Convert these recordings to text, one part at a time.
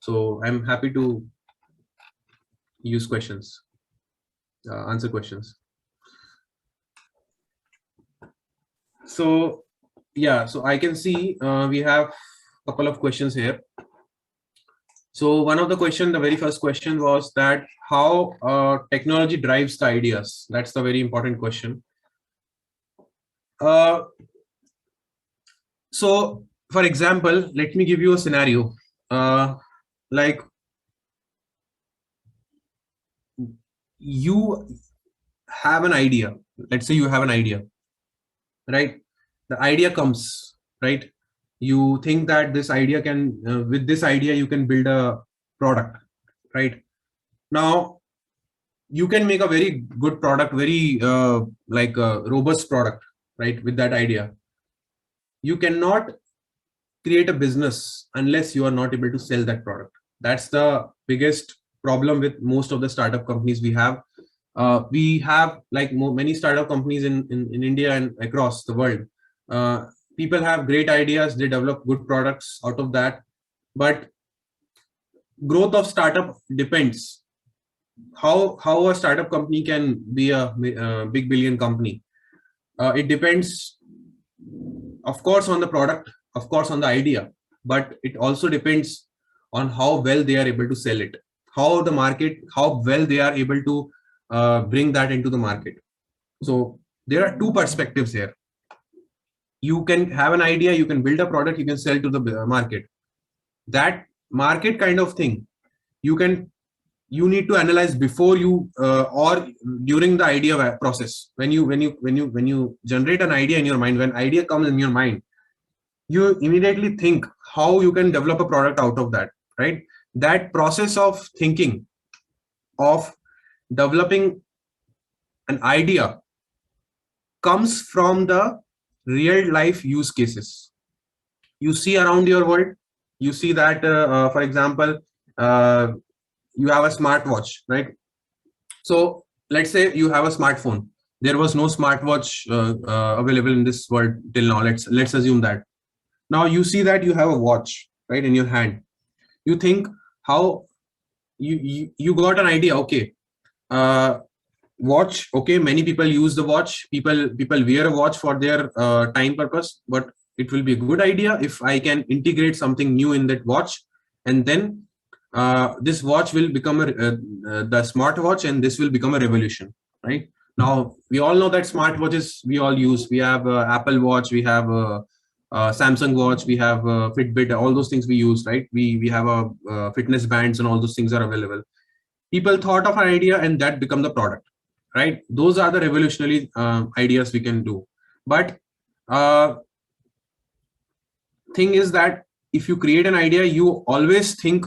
So I'm happy to use questions, answer questions. So yeah, so I can see we have a couple of questions here. So one of the question, the very first question was that how technology drives the ideas. That's the very important question. So for example, let me give you a scenario. Like you have an idea. Let's say you have an idea, right? The idea comes, right? You think that this idea can, with this idea, you can build a product, right? Now, you can make a very good product, very like a robust product, right? With that idea, you cannot create a business unless you are not able to sell that product. That's the biggest problem with most of the startup companies we have. We have like many startup companies in India and across the world. People have great ideas, they develop good products out of that, but growth of startup depends how a startup company can be a big billion company. It depends, of course, on the product, of course, on the idea, but it also depends on how well they are able to sell it, how the market, how well they are able to bring that into the market. So there are two perspectives here. You can have an idea, you can build a product, you can sell to the market. That market kind of thing, you need to analyze before you or during the idea process. When you generate an idea in your mind, when idea comes in your mind, you immediately think how you can develop a product out of that, right? That process of thinking, of developing an idea, comes from the real life use cases you see around your world. You see that for example, uh, you have a smartwatch, right? So let's say you have a smartphone. There was no smartwatch available in this world till now. Let's assume that. Now you see that you have a watch, right, in your hand. You think how you got an idea. Okay, uh, watch. Okay, many people use the watch. People wear a watch for their time purpose, but it will be a good idea if I can integrate something new in that watch, and then this watch will become the smartwatch, and this will become a revolution, right? Now we all know that smartwatches we all use. We have Apple Watch, we have Samsung Watch, we have Fitbit. All those things we use, right? We have a fitness bands, and all those things are available. People thought of an idea, and that become the product, right? Those are the revolutionary ideas we can do. But uh, thing is that if you create an idea, you always think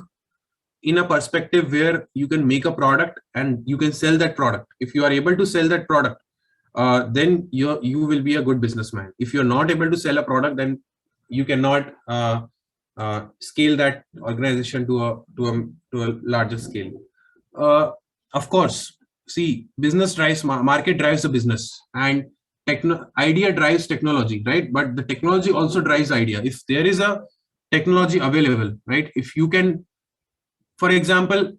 in a perspective where you can make a product and you can sell that product. If you are able to sell that product, then you will be a good businessman. If you're not able to sell a product, then you cannot scale that organization to a larger scale. Of course, see, business drives market drives the business, and idea drives technology, right? But the technology also drives idea. If there is a technology available, right? If you can, for example,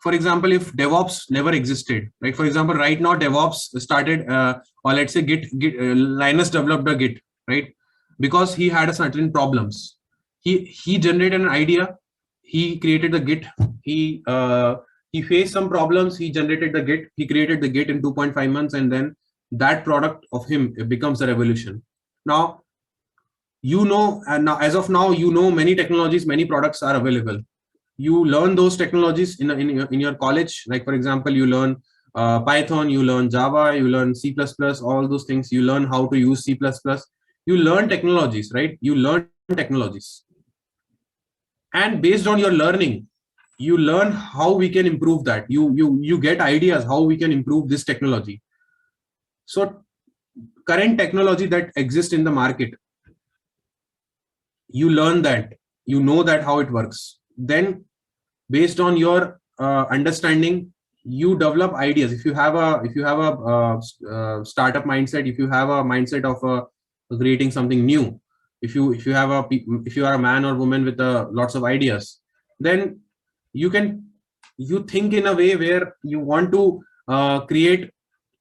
if DevOps never existed, right? For example, right now DevOps started, or let's say Git Linus developed a Git, right? Because he had a certain problems. He generated an idea. He created the Git. He faced some problems. He generated the Git. He created the Git in 2.5 months, and then that product of him, it becomes a revolution. Now, and now as of now, many technologies, many products are available. You learn those technologies in your college. Like for example, you learn Python, you learn Java, you learn C++, all those things. You learn how to use C++. You learn technologies, right? You learn technologies, and based on your learning, you learn how we can improve that. You get ideas how we can improve this technology. So current technology that exists in the market, you learn that, you know that how it works. Then based on your understanding, you develop ideas. If you have a startup mindset, if you have a mindset of creating something new, if you are a man or woman with lots of ideas, then you think in a way where you want to create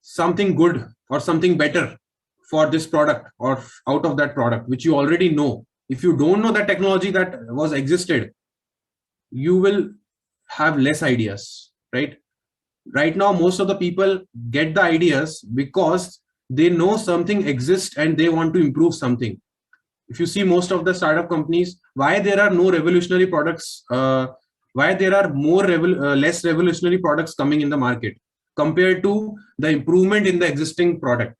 something good or something better for this product or out of that product which you already know. If you don't know that technology that was existed, you will have less ideas, right? Right now most of the people get the ideas because they know something exists and they want to improve something. If you see most of the startup companies, why there are no revolutionary products, why there are less revolutionary products coming in the market compared to the improvement in the existing product.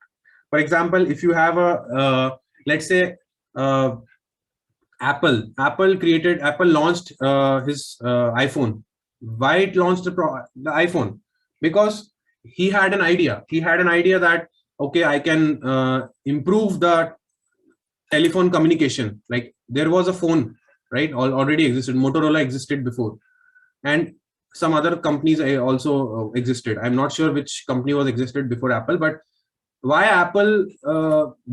For example, if you have a let's say Apple launched his iPhone. Why it launched the iPhone? Because he had an idea. He had an idea that, okay, I can improve the telephone communication. Like there was a phone, right? Already existed. Motorola existed before, and some other companies also existed. I'm not sure which company was existed before Apple, but why Apple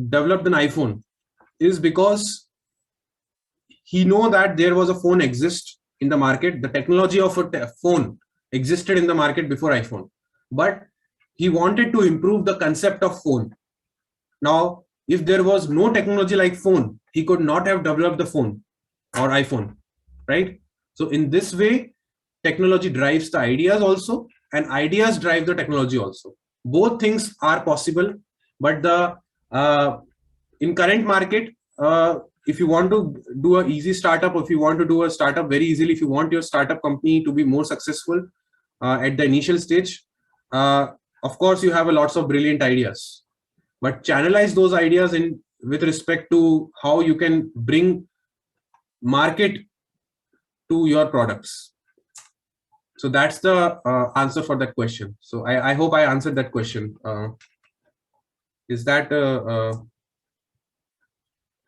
developed an iPhone is because he know that there was a phone exist in the market. The technology of a phone existed in the market before iPhone, but he wanted to improve the concept of phone. Now, if there was no technology like phone, he could not have developed the phone or iPhone, right? So in this way, technology drives the ideas also, and ideas drive the technology also. Both things are possible, but the in current market, if you want to do an easy startup, if you want to do a startup very easily, if you want your startup company to be more successful at the initial stage, of course you have a lots of brilliant ideas, but channelize those ideas in with respect to how you can bring market to your products. So that's the answer for that question. So I hope I answered that question. Is that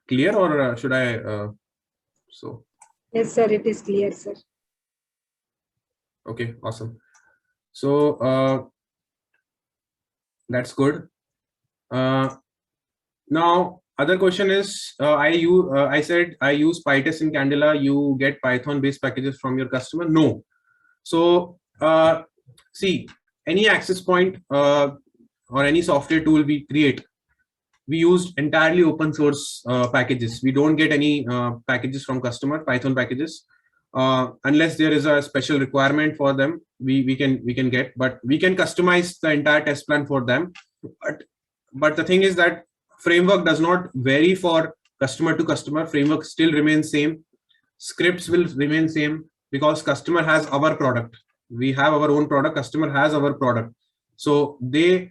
clear, or should I so? Yes, sir, it is clear, sir. Okay, awesome. So that's good. Now other question is, I said I use PyTest in Candela. You get Python based packages from your customer? No. So see, any access point or any software tool we create, we use entirely open source packages. We don't get any packages from customer, Python packages, unless there is a special requirement for them. We can get, but we can customize the entire test plan for them. But the thing is that framework does not vary for customer to customer. Framework still remains same. Scripts will remain same because customer has our product. We have our own product. Customer has our product. So they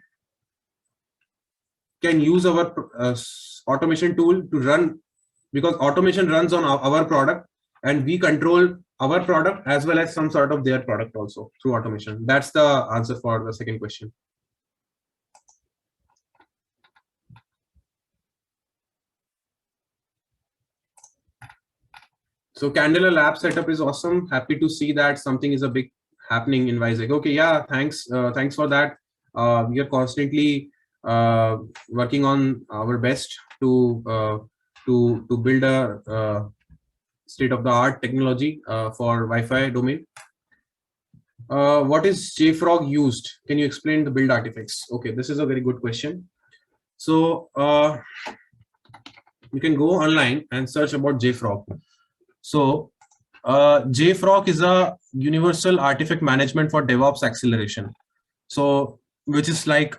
can use our automation tool to run, because automation runs on our product, and we control our product as well as some sort of their product also through automation. That's the answer for the second question. So Candela lab setup is awesome. Happy to see that something is a big happening in Vizag. Okay, yeah, thanks for that. We are constantly working on our best to build a state-of-the-art technology for Wi-Fi domain. What is JFrog used? Can you explain the build artifacts? Okay, this is a very good question. So you can go online and search about JFrog. So JFrog is a universal artifact management for DevOps acceleration. So which is like,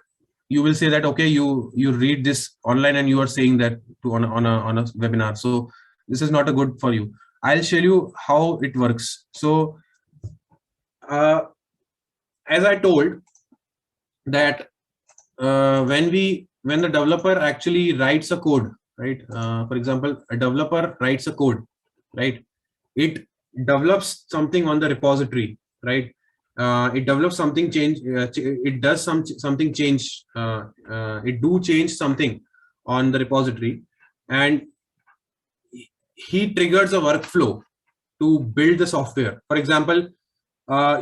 you will say that, okay, you read this online and you are saying that on a webinar. So this is not a good for you. I'll show you how it works. So as I told that when the developer actually writes a code, right? For example, a developer writes a code, right? It develops something on the repository, right? It develops something change. It does something change. It do change something on the repository, and he triggers a workflow to build the software. For example,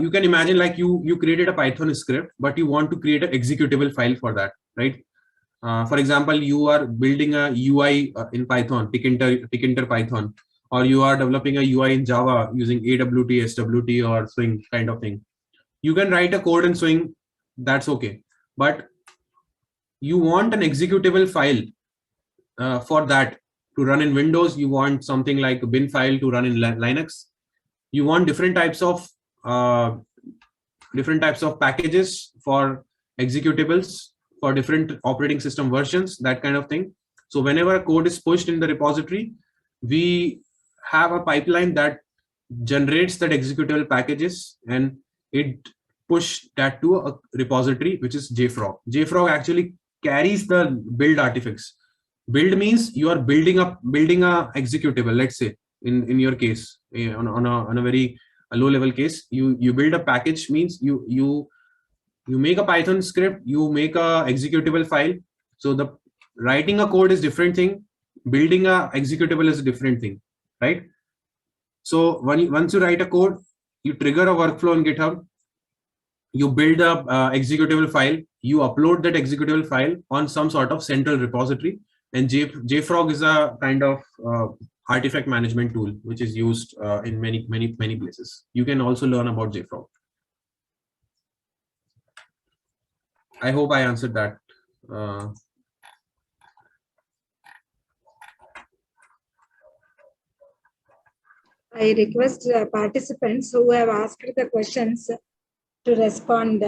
you can imagine like you created a Python script, but you want to create an executable file for that, right? For example, you are building a UI in Python, Tkinter Python, or you are developing a UI in Java using AWT, SWT, or Swing kind of thing. You can write a code in Swing, that's okay. But you want an executable file for that to run in Windows. You want something like a bin file to run in Linux. You want different types of packages for executables for different operating system versions, that kind of thing. So whenever a code is pushed in the repository, we have a pipeline that generates that executable packages, and it push that to a repository, which is JFrog. JFrog actually carries the build artifacts. Build means you are building a executable. Let's say in your case, on a very low level case, you build a package, means you make a Python script, you make a executable file. So the writing a code is different thing, building a executable is a different thing, right? So once you write a code, you trigger a workflow on GitHub, you build a executable file, you upload that executable file on some sort of central repository, and JFrog is a kind of artifact management tool which is used in many places. You can also learn about JFrog. I hope I answered that. I request participants who have asked the questions to respond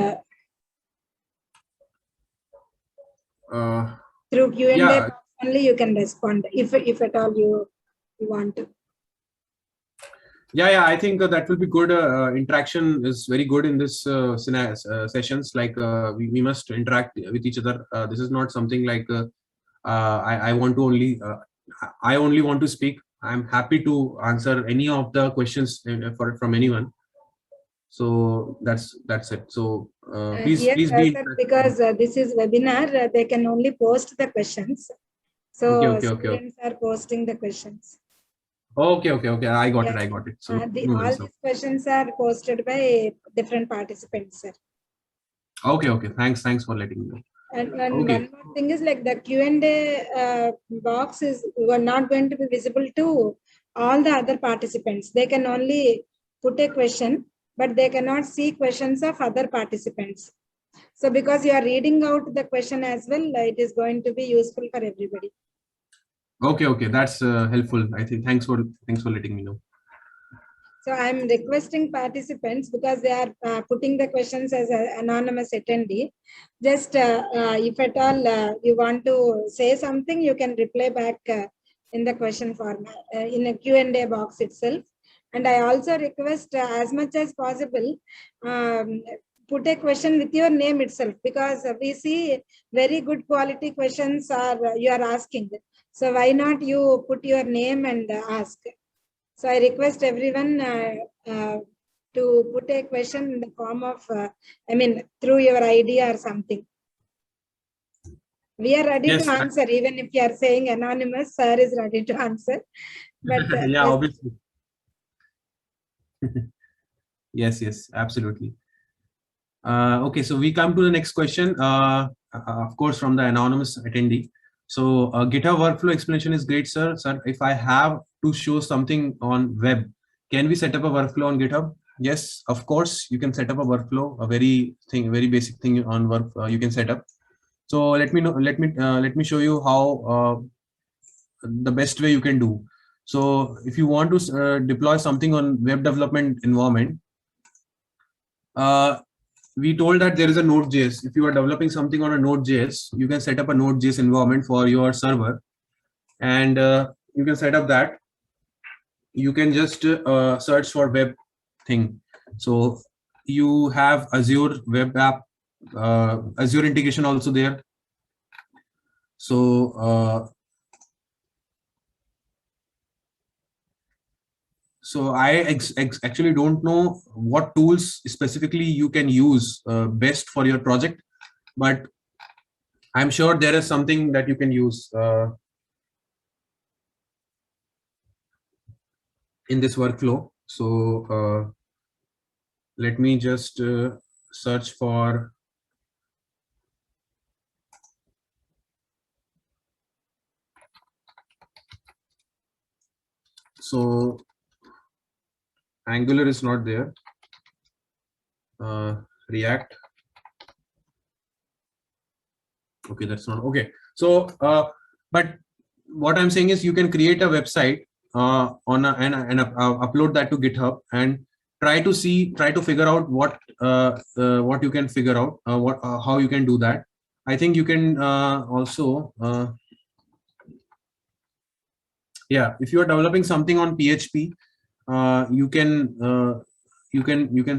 through Q&A. Yeah. Only you can respond if at all you want to. Yeah, I think that will be good. Interaction is very good in this sessions. Like we must interact with each other. This is not something like I want to only I only want to speak. I'm happy to answer any of the questions from anyone. So that's it. So please yes, be sir, because this is webinar, they can only post the questions. So okay. students are posting the questions. Okay. I got it. So all these questions are posted by different participants, sir. Okay. Thanks for letting me know. And one more thing is, like, the Q&A box is not going to be visible to all the other participants. They can only put a question, but they cannot see questions of other participants. So because you are reading out the question as well, it is going to be useful for everybody. Okay, that's helpful. I think thanks for letting me know. So I'm requesting participants, because they are putting the questions as an anonymous attendee. Just if at all you want to say something, you can reply back in the question format, in a Q&A box itself. And I also request as much as possible, put a question with your name itself, because we see very good quality questions you are asking. So why not you put your name and ask? So I request everyone to put a question in the form of, through your ID or something. We are ready to answer, even if you are saying anonymous, sir is ready to answer. But yeah, obviously. Yes, absolutely. Okay, so we come to the next question, of course, from the anonymous attendee. So GitHub workflow explanation is great, sir. Sir, if I have to show something on web, can we set up a workflow on GitHub? Yes, of course, you can set up a workflow, a very basic thing on work you can set up. So let me show you how the best way you can do. So if you want to deploy something on web development environment, we told that there is a Node.js. If you are developing something on a Node.js, you can set up a Node.js environment for your server, and you can set up that. You can just search for web thing. So you have Azure web app, Azure integration also there. So so I actually don't know what tools specifically you can use best for your project, but I'm sure there is something that you can use in this workflow. So let me just search for So Angular is not there. React. Okay, that's not okay. So, but what I'm saying is you can create a website on and upload that to GitHub and try to figure out what you can figure out, how you can do that. I think you can also yeah, if you are developing something on PHP, you can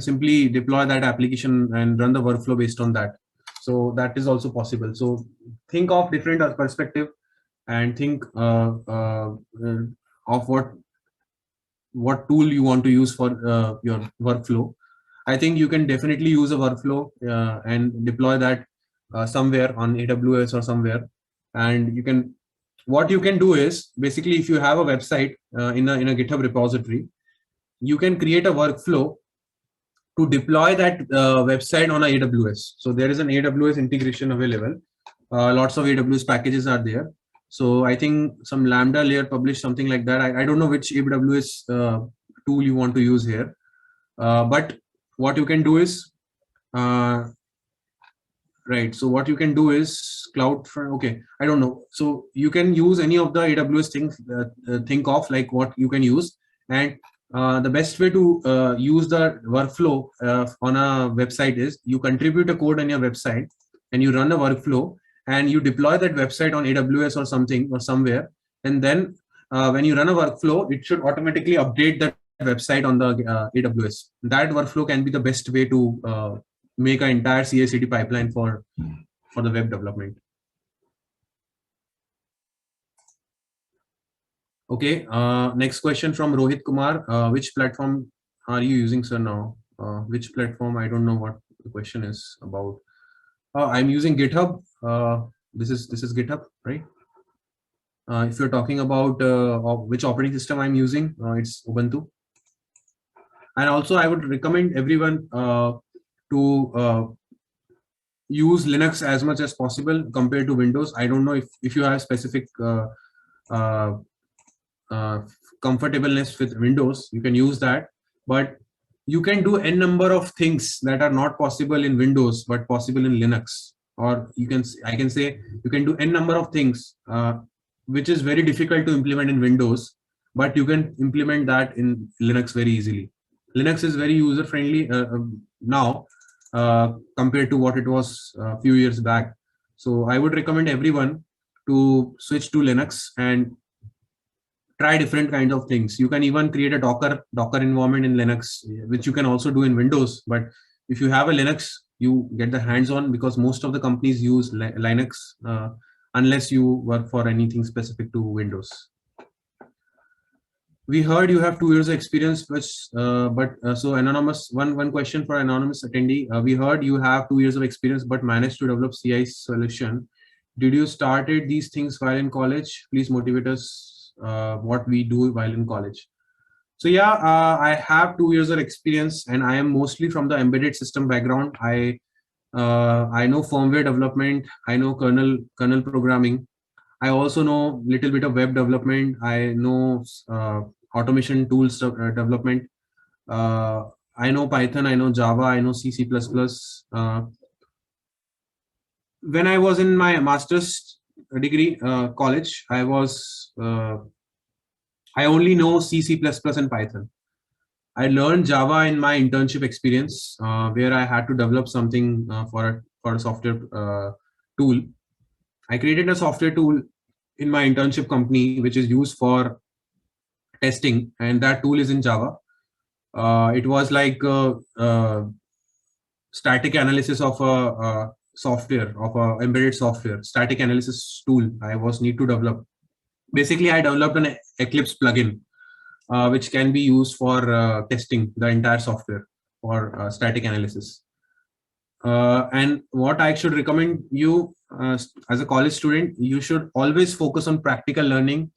simply deploy that application and run the workflow based on that. So that is also possible. So think of different perspective and think of what tool you want to use for your workflow. I think you can definitely use a workflow and deploy that somewhere on AWS or somewhere. And you can, what you can do is basically, if you have a website in a GitHub repository, you can create a workflow to deploy that website on a AWS. So there is an AWS integration available. Lots of AWS packages are there. So I think some Lambda layer published something like that. I don't know which AWS tool you want to use here. But what you can do is, right. So what you can do is CloudFront. Okay, I don't know. So you can use any of the AWS things. Think of like what you can use, and the best way to use the workflow on a website is you contribute a code on your website, and you run a workflow, and you deploy that website on AWS or something or somewhere, and then when you run a workflow, it should automatically update that website on the AWS. That workflow can be the best way to make an entire CI/CD pipeline for the web development. Okay, next question from Rohit Kumar. Which platform are you using, sir, now? Which platform? I don't know what the question is about. I'm using GitHub. This is GitHub, right? If you're talking about which operating system I'm using, it's Ubuntu. And also, I would recommend everyone to use Linux as much as possible compared to Windows. I don't know if you have specific comfortableness with Windows, you can use that, but you can do n number of things that are not possible in Windows but possible in Linux. Or I can say you can do n number of things which is very difficult to implement in Windows, but you can implement that in Linux very easily. Linux is very user friendly now compared to what it was a few years back. So I would recommend everyone to switch to Linux and try different kinds of things. You can even create a Docker environment in Linux, which you can also do in Windows. But if you have a Linux, you get the hands-on, because most of the companies use Linux unless you work for anything specific to Windows. We heard you have 2 years of experience, so anonymous, one question for anonymous attendee. We heard you have 2 years of experience but managed to develop CI solution. Did you started these things while in college? Please motivate us what we do while in college. So yeah, I have 2 years of experience, and I am mostly from the embedded system background. I know firmware development. I know kernel programming. I also know little bit of web development. I know automation tools development. I know Python. I know Java. I know C++. When I was in my master's degree college, I only know C, C++, and Python. I learned Java in my internship experience, where I had to develop something for a software tool. I created a software tool in my internship company, which is used for testing, and that tool is in Java. It was like static analysis of a software, of a embedded software, static analysis tool I was need to develop. Basically, I developed an Eclipse plugin, which can be used for testing the entire software for static analysis. And what I should recommend you as a college student, you should always focus on practical learning.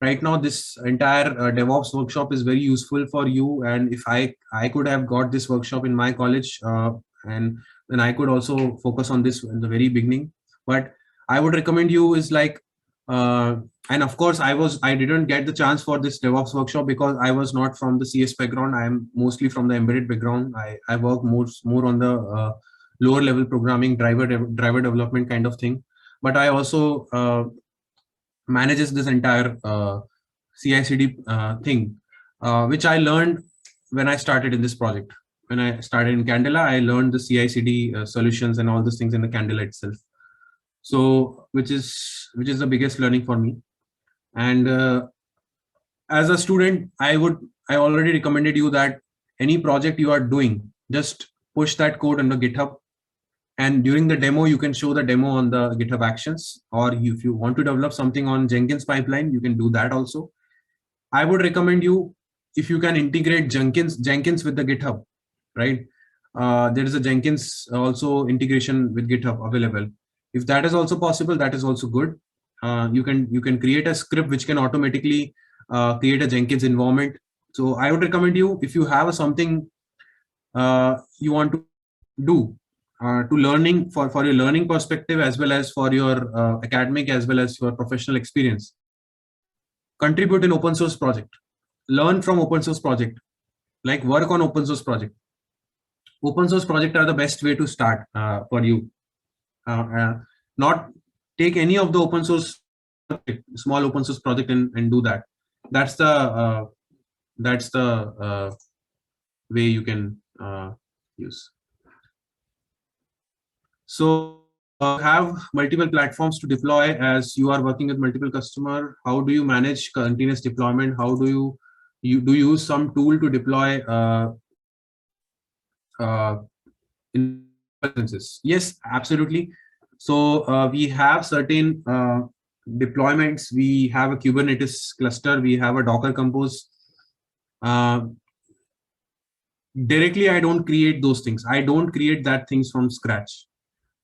Right now, this entire DevOps workshop is very useful for you. And if I could have got this workshop in my college, and then I could also focus on this in the very beginning. But I would recommend you is like And of course, I didn't get the chance for this DevOps workshop because I was not from the CS background. I am mostly from the embedded background. I work more on the lower level programming, driver development kind of thing. But I also manages this entire CI/CD thing, which I learned when I started in this project. When I started in Candela, I learned the CI/CD solutions and all those things in the Candela itself. So, which is the biggest learning for me. And as a student, I already recommended you that any project you are doing, just push that code on the GitHub, and during the demo you can show the demo on the GitHub Actions, or if you want to develop something on Jenkins pipeline, you can do that also. I would recommend you, if you can integrate Jenkins with the GitHub, right? There is a Jenkins also integration with GitHub available. If that is also possible, that is also good. You can create a script which can automatically create a Jenkins environment. So I would recommend you, if you have something you want to do to learning, for your learning perspective, as well as for your academic as well as your professional experience, contribute in open source project, learn from open source project, like work on open source project. Open source project are the best way to start for you. Not take any of the open source small open source project and do that. That's the way you can use. So have multiple platforms to deploy, as you are working with multiple customer. How do you manage continuous deployment? How do you use some tool to deploy instances? Yes, absolutely. So we have certain deployments. We have a Kubernetes cluster. We have a Docker Compose. Directly, I don't create those things. I don't create that things from scratch.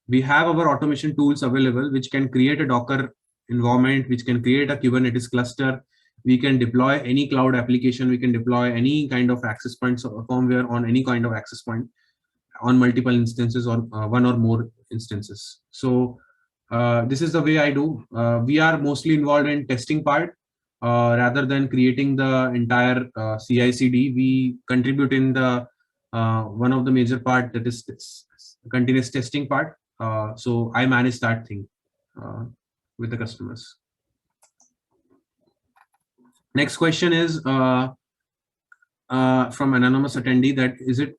We have our automation tools available, which can create a Docker environment, which can create a Kubernetes cluster. We can deploy any cloud application. We can deploy any kind of access points or firmware on any kind of access point on multiple instances or one or more instances. So this is the way I do. We are mostly involved in testing part rather than creating the entire CI/CD. We contribute in the one of the major part, that is continuous testing part. So I manage that thing with the customers. Next question is from anonymous attendee, that is it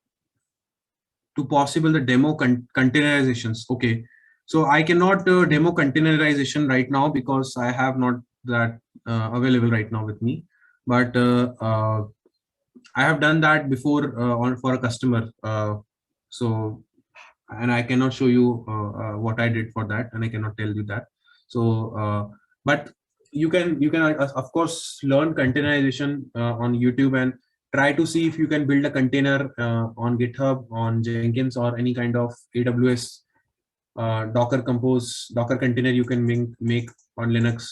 to possible the demo containerizations? Okay, so I cannot demo containerization right now because I have not that available right now with me, but I have done that before for a customer. So, and I cannot show you what I did for that, and I cannot tell you that. So, but you can of course learn containerization on YouTube and try to see if you can build a container on GitHub, on Jenkins, or any kind of AWS Docker Compose, Docker container you can make on Linux.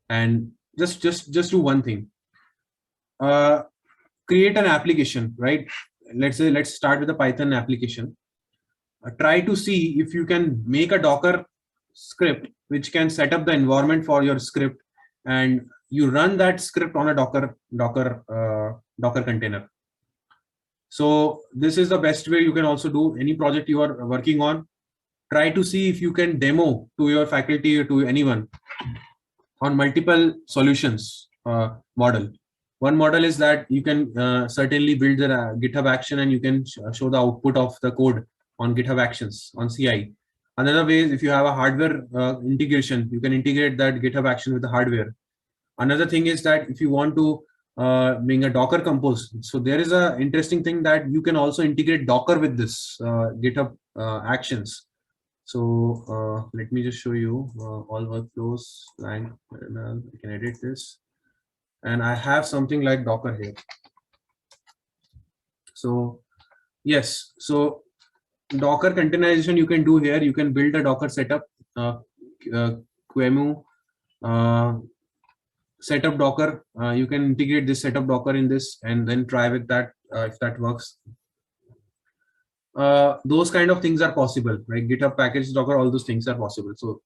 And just do one thing. Create an application, right? Let's start with a Python application. Try to see if you can make a Docker script which can set up the environment for your script, and you run that script on a Docker container. So this is the best way you can also do any project you are working on. Try to see if you can demo to your faculty or to anyone on multiple solutions model. One model is that you can certainly build the GitHub action and you can show the output of the code on GitHub Actions on CI. Another way is if you have a hardware integration, you can integrate that GitHub action with the hardware. Another thing is that if you want to bring a Docker Compose, so there is a interesting thing that you can also integrate Docker with this GitHub Actions. So let me just show you all workflows. I can edit this, and I have something like Docker here. So yes, so Docker containerization you can do here. You can build a Docker setup, QEMU, setup Docker. You can integrate this setup Docker in this and then try with that if that works. Those kind of things are possible, right? GitHub package Docker, all those things are possible. So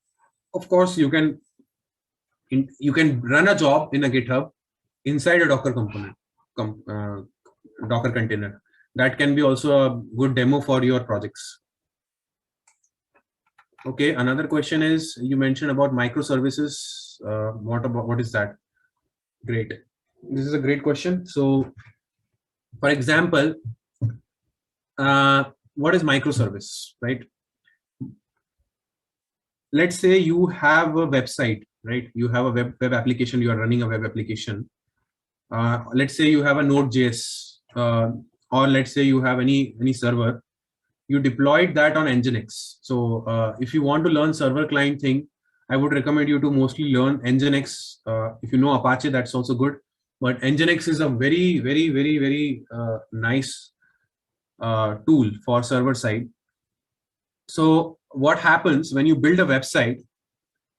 of course you can you can run a job in a GitHub inside a Docker component, Docker container. That can be also a good demo for your projects. Okay, another question is, you mentioned about microservices. What is that? Great. This is a great question. So, for example, what is microservice, right? Let's say you have a website, right? You have a web application. You are running a web application. Let's say you have a Node.js, or let's say you have any server. You deployed that on Nginx. So if you want to learn server client thing, I would recommend you to mostly learn Nginx. If you know Apache, that's also good. But Nginx is a very, very, very, very nice tool for server side. So what happens when you build a website,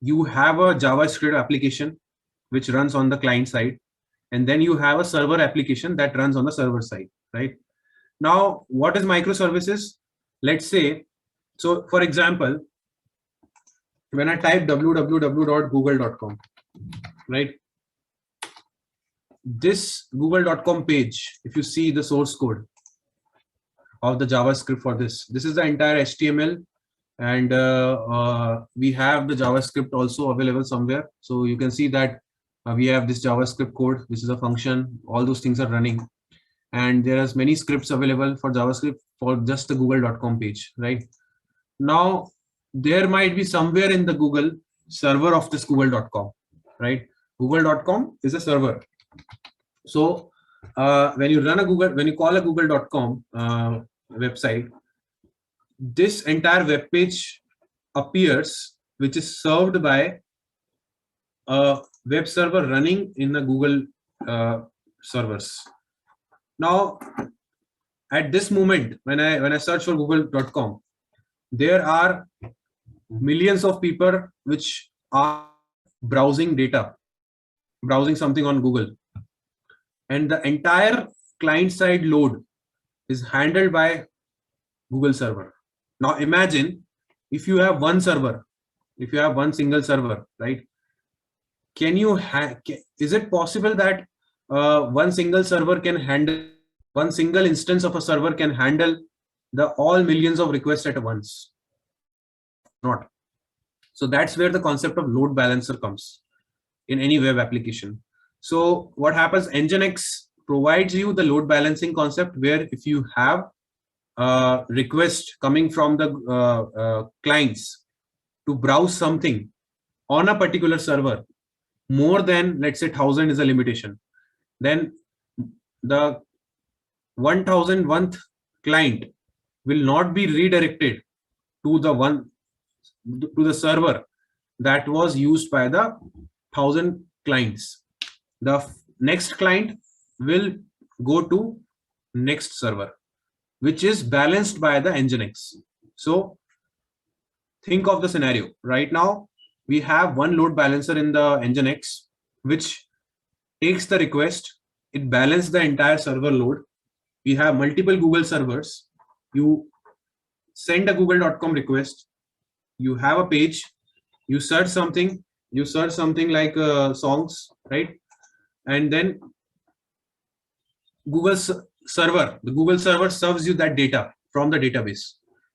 you have a JavaScript application which runs on the client side, and then you have a server application that runs on the server side, right? Now, what is microservices? Let's say, so for example, when I type www.google.com, right? This google.com page, if you see the source code of the JavaScript for this is the entire HTML, and we have the JavaScript also available somewhere. So you can see that we have this JavaScript code. This is a function. All those things are running, and there are many scripts available for JavaScript for just the google.com page, right? Now, there might be somewhere in the Google server of this google.com, right? Google.com is a server. So when you run a when you call a google.com website, this entire web page appears, which is served by a web server running in the Google servers. Now, at this moment, when I search for google.com, there are millions of people which are browsing data, browsing something on Google, and the entire client side load is handled by Google server. Now imagine if you have one server, if you have one single server, right? Can you is it possible that one single server can handle, one single instance of a server can handle the all millions of requests at once? Not. So that's where the concept of load balancer comes in any web application. So what happens, Nginx provides you the load balancing concept, where if you have request coming from the clients to browse something on a particular server, more than, let's say, 1000 is a limitation, then the 1001th client will not be redirected to the server that was used by the 1000 clients. The next client will go to next server, which is balanced by the Nginx. So think of the scenario. Right now, we have one load balancer in the Nginx, which takes the request, it balances the entire server load. We have multiple Google servers. You send a google.com request, you have a page, you search something like songs, right? And then the Google server serves you that data from the database.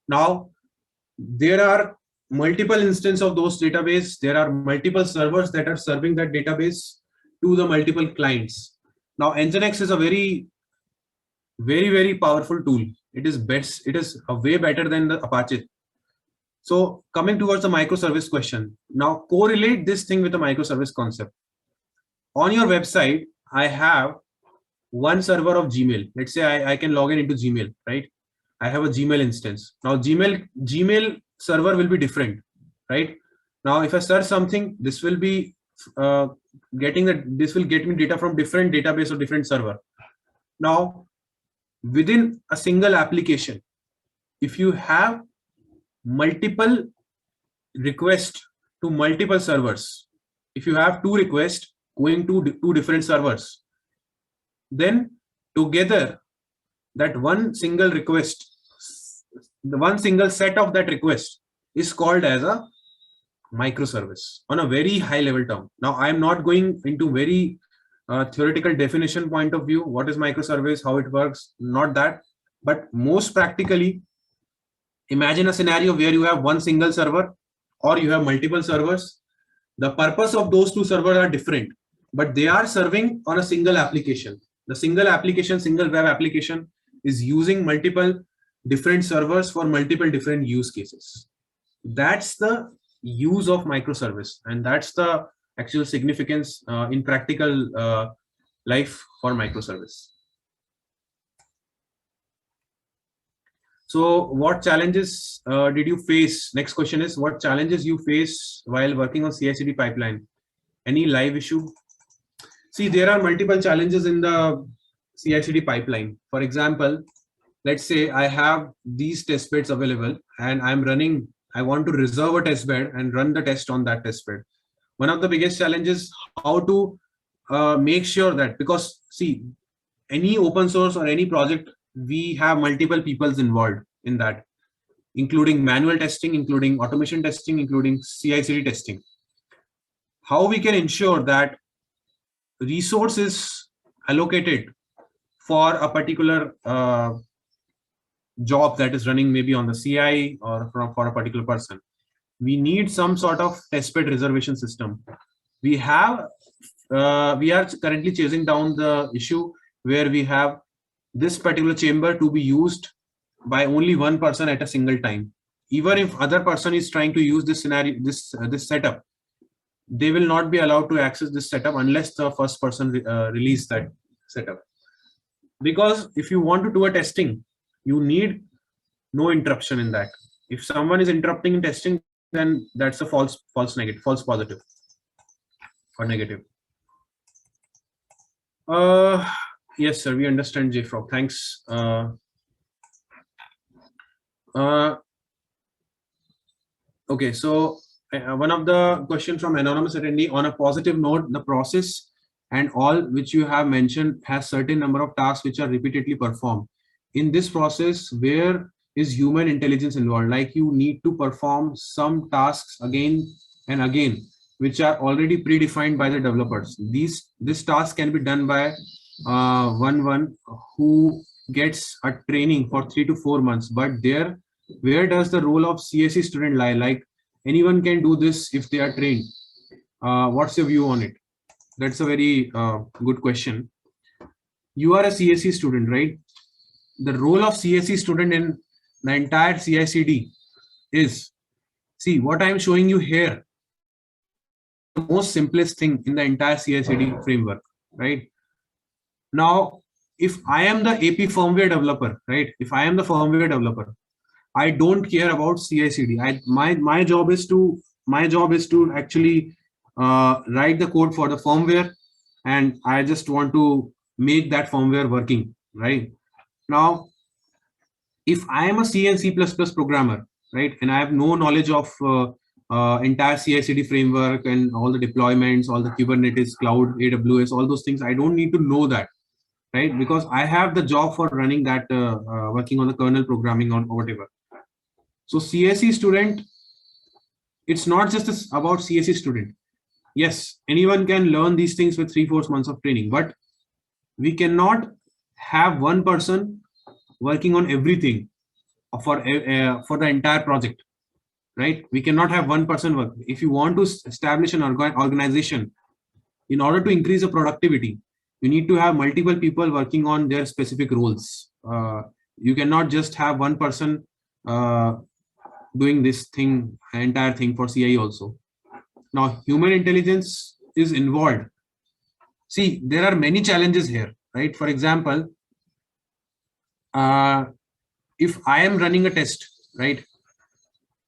Now, there are multiple instances of those database. There are multiple servers that are serving that database to the multiple clients. Now, Nginx is a very, very, very powerful tool. It is best. It is a way better than the Apache. So coming towards the microservice question, now correlate this thing with the microservice concept. On your website, I have one server of Gmail. Let's say I can log in into Gmail, right? I have a Gmail instance. Now Gmail server will be different, right? Now if I search something, this will be this will get me data from different database or different server. Now within a single application, if you have multiple requests to multiple servers, if you have two requests going to two different servers, then together that one single request, the one single set of that request is called as a microservice on a very high level term. Now, I am not going into very theoretical definition point of view. What is microservice, how it works, not that, but most practically, imagine a scenario where you have one single server or you have multiple servers. The purpose of those two servers are different, but they are serving on a single application. The single application, single web application is using multiple different servers for multiple different use cases. That's the use of microservice, and that's the actual significance in practical life for microservice. So what challenges did you face? Next question is, what challenges you face while working on CI/CD pipeline? Any live issue? See, there are multiple challenges in the CI/CD pipeline. For example, let's say I have these test beds available and I'm running, I want to reserve a test bed and run the test on that test bed. One of the biggest challenges, how to make sure that, because see, any open source or any project, we have multiple peoples involved in that, including manual testing, including automation testing, including CI/CD testing. How we can ensure that resources allocated for a particular job that is running maybe on the CI or for a particular person. We need some sort of testbed reservation system. We are currently chasing down the issue where we have this particular chamber to be used by only one person at a single time. Even if other person is trying to use this scenario, this setup, they will not be allowed to access this setup unless the first person release that setup. Because if you want to do a testing, you need no interruption in that. If someone is interrupting in testing, then that's a false negative, false positive or negative. Yes, sir, we understand, JFrog. Thanks. Okay, so one of the questions from anonymous attendee, on a positive note, the process and all which you have mentioned has certain number of tasks which are repeatedly performed. In this process, where is human intelligence involved? Like you need to perform some tasks again and again, which are already predefined by the developers. This task can be done by one who gets a training for 3 to 4 months. But where does the role of CSE student lie? Like anyone can do this if they are trained. What's your view on it? That's a very good question. You are a CSE student, right? The role of CSE student in the entire CI/CD is, see what I'm showing you here, the most simplest thing in the entire CI/CD framework, right? Now, if I am the AP firmware developer, right? If I am the firmware developer, I don't care about CI/CD. My job is to actually write the code for the firmware, and I just want to make that firmware working, right? Now, if I am a C and C++ programmer, right, and I have no knowledge of entire CI/CD framework and all the deployments, all the Kubernetes, cloud, AWS, all those things, I don't need to know that, right? Because I have the job for running that, working on the kernel programming or whatever. So CSE student, it's not just about CSE student. Yes, anyone can learn these things with 3-4 months of training, but we cannot have one person working on everything for the entire project, right? We cannot have one person work. If you want to establish an organization, in order to increase the productivity, you need to have multiple people working on their specific roles. You cannot just have one person doing this thing, entire thing for CI also. Now, human intelligence is involved. See, there are many challenges here, right? For example, if I am running a test, right,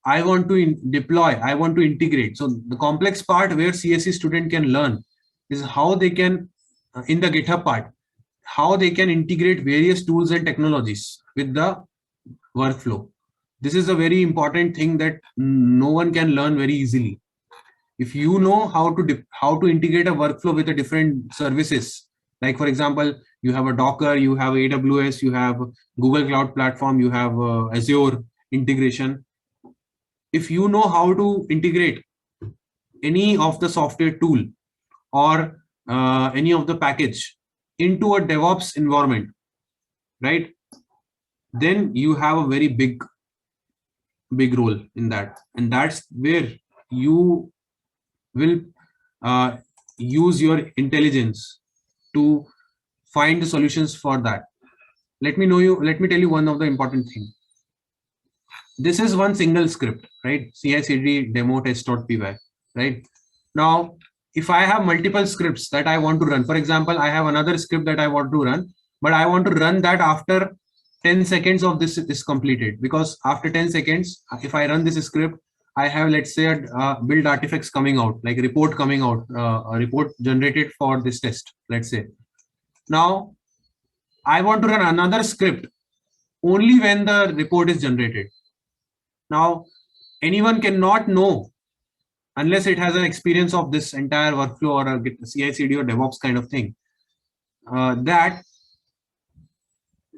I want to deploy, I want to integrate. So the complex part where CSE student can learn is how they can, in the GitHub part, how they can integrate various tools and technologies with the workflow. This is a very important thing that no one can learn very easily. If you know how to integrate a workflow with the different services, like for example, you have a Docker, you have AWS, you have Google Cloud Platform, you have Azure integration. If you know how to integrate any of the software tool or any of the package into a DevOps environment, right? Then you have a very big role in that, and that's where you will use your intelligence to find the solutions for that. Let me tell you one of the important thing. This is one single script, right? CI/CD demo test.py, right? Now, if I have multiple scripts that I want to run, for example, I have another script that I want to run, but I want to run that after 10 seconds of this is completed, because after 10 seconds, if I run this script, I have, let's say, a build artifacts coming out, like a report coming out, a report generated for this test, let's say. Now, I want to run another script only when the report is generated. Now, anyone cannot know, unless it has an experience of this entire workflow or a CI/CD or DevOps kind of thing, that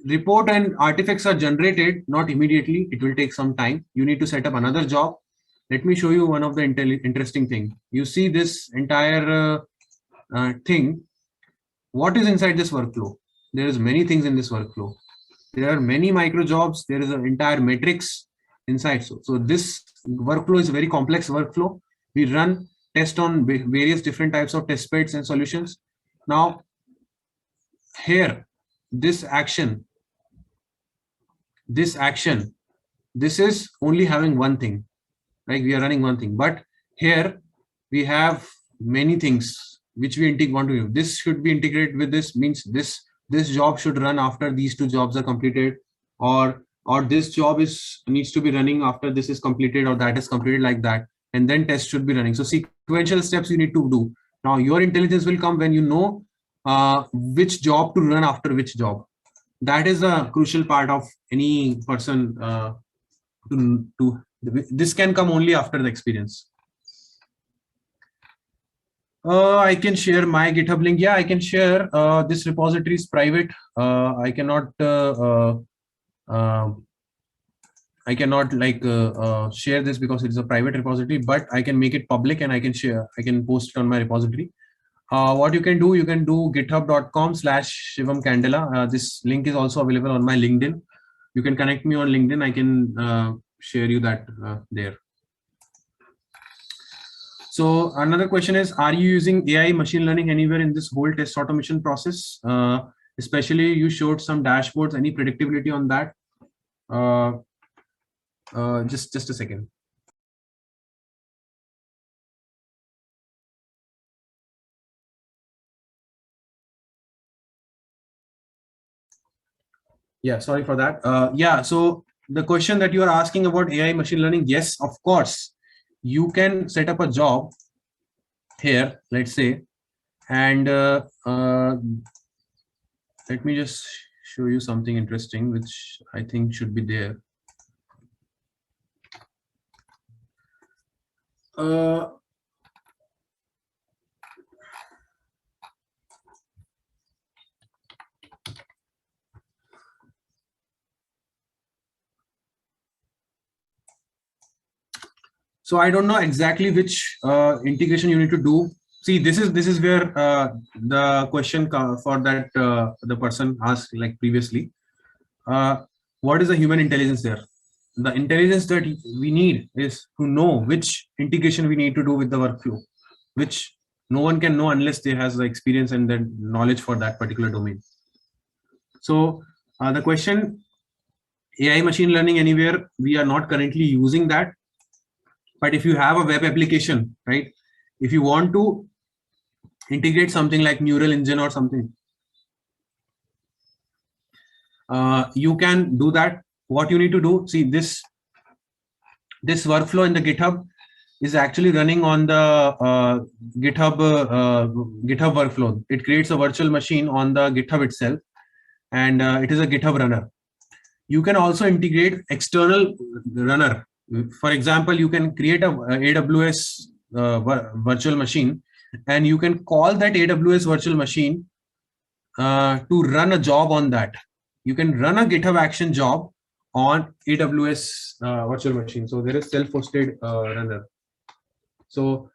report and artifacts are generated not immediately. It will take some time. You need to set up another job. Let me show you one of the interesting thing. You see this entire thing. What is inside this workflow? There is many things in this workflow. There are many micro jobs. There is an entire matrix inside. So this workflow is a very complex workflow. We run tests on various different types of test beds and solutions. Now, here, this action, this is only having one thing, like we are running one thing, but here we have many things which we want to do. This should be integrated with this, means this job should run after these two jobs are completed, or this job needs to be running after this is completed, or that is completed, like that, and then test should be running. So sequential steps you need to do. Now your intelligence will come when you know which job to run after which job. That is a crucial part of any person. This can come only after the experience. I can share my GitHub link. Yeah, I can share. This repository is private. I cannot share this because it is a private repository, but I can make it public and I can share. I can post it on my repository. What you can do github.com/Shivam Candela. This link is also available on my LinkedIn. You can connect me on LinkedIn. I can share you that there. So another question is, are you using AI machine learning anywhere in this whole test automation process? Especially you showed some dashboards, any predictability on that? Just a second. Yeah, sorry for that. Yeah, so the question that you are asking about AI machine learning, yes, of course, you can set up a job here, let's say, and let me just show you something interesting, which I think should be there. So I don't know exactly which integration you need to do. See, this is where the question for that the person asked, like previously. What is the human intelligence there? The intelligence that we need is to know which integration we need to do with the workflow, which no one can know unless they has the experience and the knowledge for that particular domain. So the question, AI machine learning anywhere, we are not currently using that. But if you have a web application, right, if you want to integrate something like Neural Engine or something, you can do that. What you need to do, see, this workflow in the GitHub is actually running on the GitHub workflow. It creates a virtual machine on the GitHub itself, and it is a GitHub runner. You can also integrate external runner. For example, you can create a AWS virtual machine, and you can call that AWS virtual machine to run a job on that. You can run a GitHub action job on AWS virtual machine. So there is self-hosted runner. So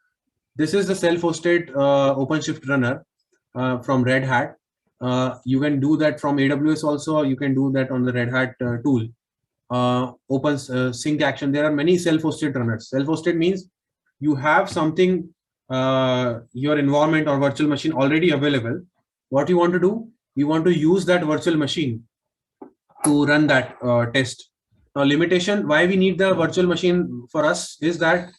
This is the self-hosted OpenShift runner from Red Hat. You can do that from AWS also, or you can do that on the Red Hat tool. Open sync action. There are many self-hosted runners. Self-hosted means you have something, your environment or virtual machine already available. What you want to do, you want to use that virtual machine to run that test. Now, limitation why we need the virtual machine for us is that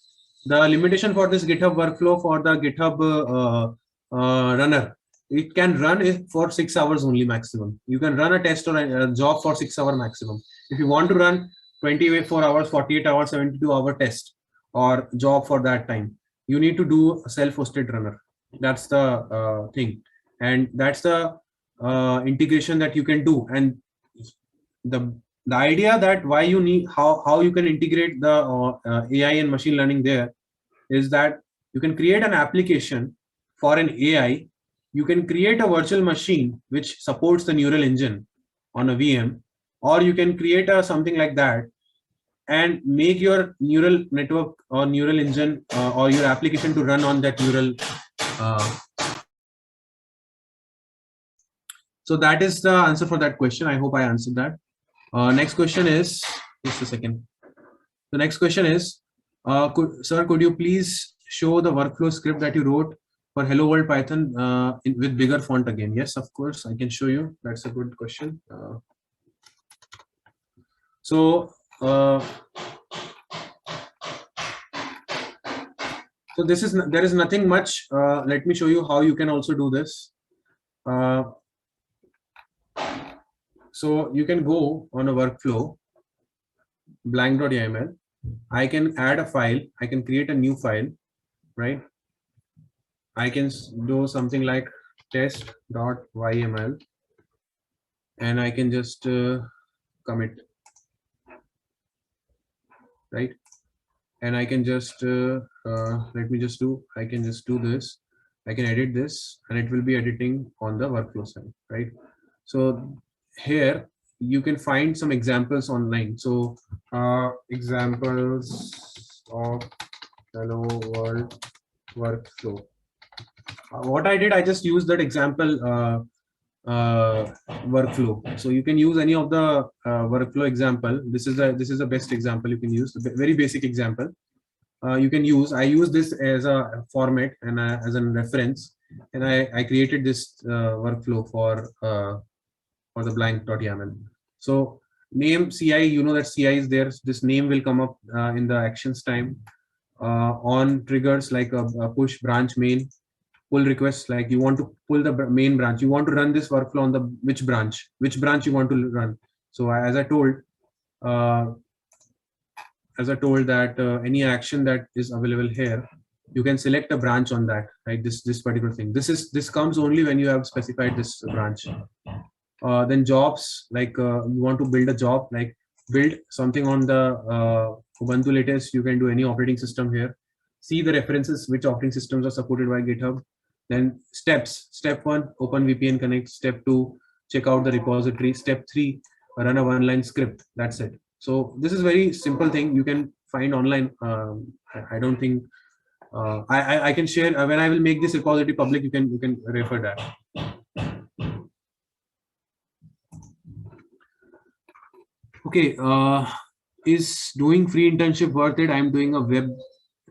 the limitation for this GitHub workflow for the GitHub runner, it can run it for 6 hours only maximum. You can run a test or a job for 6 hours maximum. If you want to run 24 hours, 48 hours, 72-hour test or job for that time, you need to do a self-hosted runner. That's the thing, and that's the integration that you can do. And the idea that why you need how you can integrate the AI and machine learning there is that you can create an application for an AI. You can create a virtual machine which supports the neural engine on a VM, or you can create a something like that and make your neural network or neural engine or your application to run on that neural. So that is the answer for that question. I hope I answered that. Next question is, just a second. The next question is, sir, could you please show the workflow script that you wrote for Hello World Python with bigger font again? Yes, of course, I can show you. That's a good question. So this is, there is nothing much. Let me show you how you can also do this. So you can go on a workflow, blank.yml. I can add a file. I can create a new file, right? I can do something like test.yml, and I can just commit, right? And I can just let me just do. I can just do this. I can edit this, and it will be editing on the workflow side, right? So here you can find some examples online. So examples of Hello World workflow. What I did, I just used that example workflow. So you can use any of the workflow example. This is the best example you can use. Very basic example. You can use. I use this as a format and as a reference, and I created this workflow for the blank.yml. So name CI, you know that CI is there. This name will come up in the actions time. On triggers like a push branch main, pull requests, like you want to pull the main branch. You want to run this workflow on the which branch you want to run. So as I told that any action that is available here, you can select a branch on that, right? This particular thing. This comes only when you have specified this branch. Then jobs, like you want to build a job, like build something on the Ubuntu latest. You can do any operating system here. See the references, which operating systems are supported by GitHub. Then steps. Step 1, open VPN connect. Step 2, check out the repository. Step 3, run a one-line script. That's it. So this is very simple thing you can find online. I don't think I can share when I will make this repository public. You can refer that. Okay, is doing free internship worth it? I'm doing a web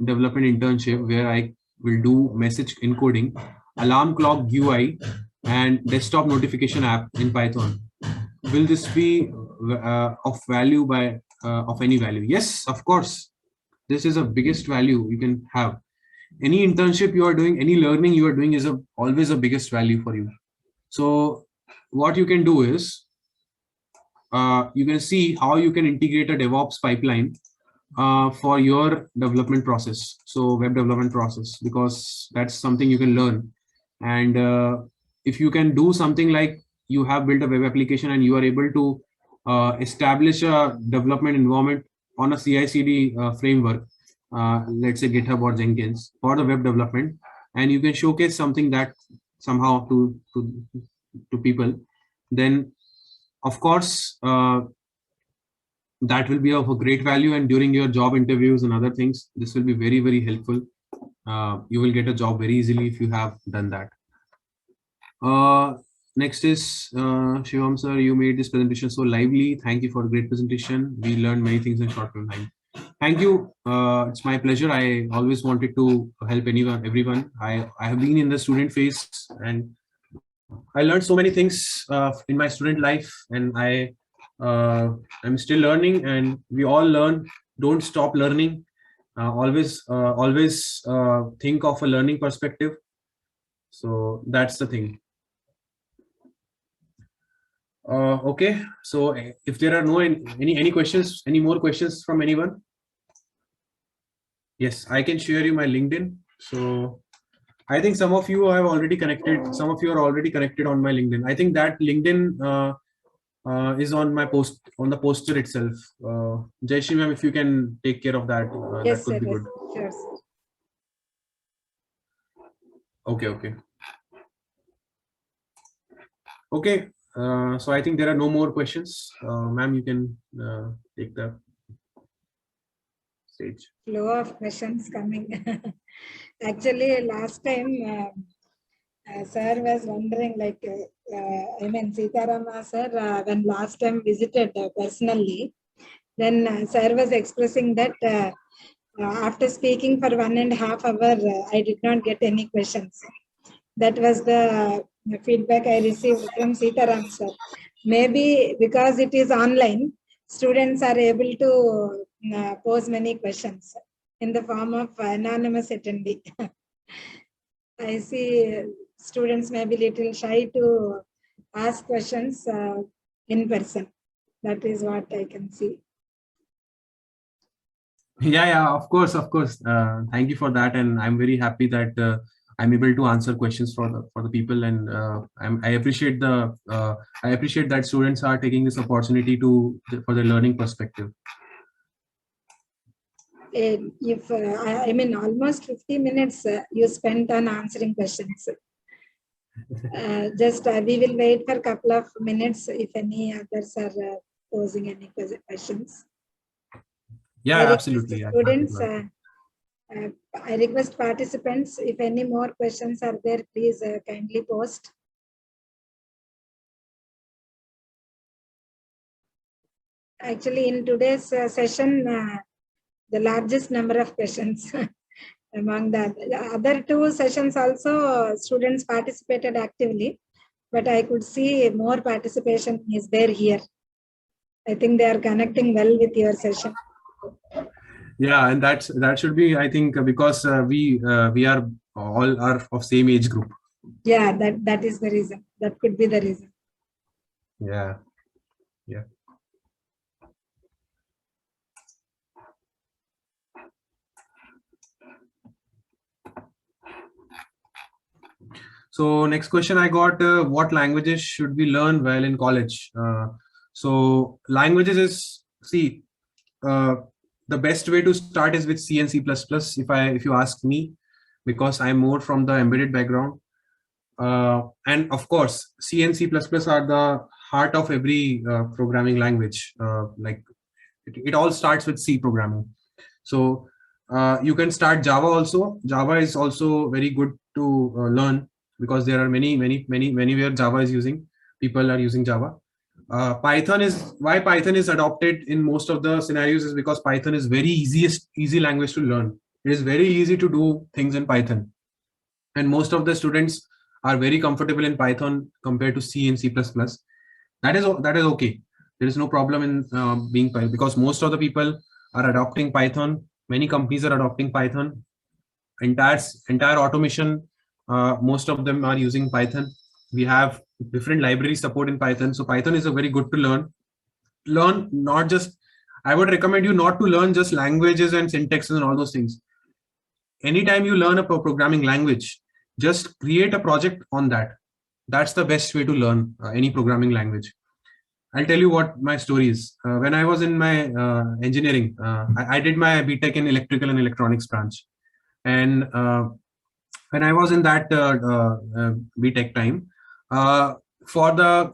development internship where I will do message encoding, alarm clock GUI, and desktop notification app in Python. Will this be of value of any value? Yes, of course. This is the biggest value you can have. Any internship you are doing, any learning you are doing is always a biggest value for you. So what you can do is, you can see how you can integrate a DevOps pipeline for your development process. So web development process, because that's something you can learn. And if you can do something like you have built a web application and you are able to establish a development environment on a CI/CD framework, let's say GitHub or Jenkins for the web development, and you can showcase something that somehow to people, then of course that will be of a great value. And during your job interviews and other things, this will be very, very helpful. You will get a job very easily if you have done that. Next is Shivam sir, you made this presentation so lively. Thank you for a great presentation. We learned many things in short time. Thank you. It's my pleasure. I always wanted to help everyone. I have been in the student phase and I learned so many things in my student life, and I'm still learning, and we all learn. Don't stop learning. Always think of a learning perspective. So that's the thing. Okay, so if there are no any questions, any more questions from anyone? Yes, I can share you my LinkedIn. So I think some of you have already connected. Some of you are already connected on my LinkedIn. I think that LinkedIn is on my post, on the poster itself. Jayashree ma'am, if you can take care of that, Yes, that could sir. be Yes, good. sure, sir. Okay. Okay. So I think there are no more questions. Ma'am, you can take the stage. Flow of questions coming. Actually, last time sir was wondering, like, I mean, Sitarama sir, when last time visited personally, then sir was expressing that after speaking for 1.5 hours, I did not get any questions. That was the feedback I received from Sitaram sir. Maybe because it is online, students are able to pose many questions in the form of anonymous attendee. I see students may be little shy to ask questions in person. That is what I can see. Yeah, of course. Thank you for that, and I'm very happy that I'm able to answer questions for the people, and I appreciate that students are taking this opportunity for the learning perspective. If I mean, almost 50 minutes you spent on answering questions. Just we will wait for a couple of minutes if any others are posing any questions. Yeah, absolutely. Students, I request participants, if any more questions are there, please kindly post. Actually, in today's session, the largest number of questions among the other two sessions also, students participated actively, but I could see more participation is there here. I think they are connecting well with your session. Yeah, and that should be, I think, because we are all are of same age group. Yeah, that is the reason. That could be the reason. Yeah. So next question I got, what languages should we learn while in college? So languages is, see, the best way to start is with C and C++, if you ask me, because I'm more from the embedded background. And of course, C and C++ are the heart of every programming language. Like it all starts with C programming. So you can start Java also. Java is also very good to learn, because there are many where Java is using. People are using Java. Python is why Python is adopted in most of the scenarios is because Python is very easy language to learn. It is very easy to do things in Python, and most of the students are very comfortable in Python compared to C and C++. That is okay. There is no problem in being Python, because most of the people are adopting Python. Many companies are adopting Python. Entire automation, most of them are using Python. We have different library support in Python, so Python is a very good to learn. Not just, I would recommend you not to learn just languages and syntaxes and all those things. Anytime you learn a programming language, just create a project on that. That's the best way to learn any programming language. I'll tell you what my story is. When I was in my engineering, I did my BTech in electrical and electronics branch. And when I was in that BTech time, for the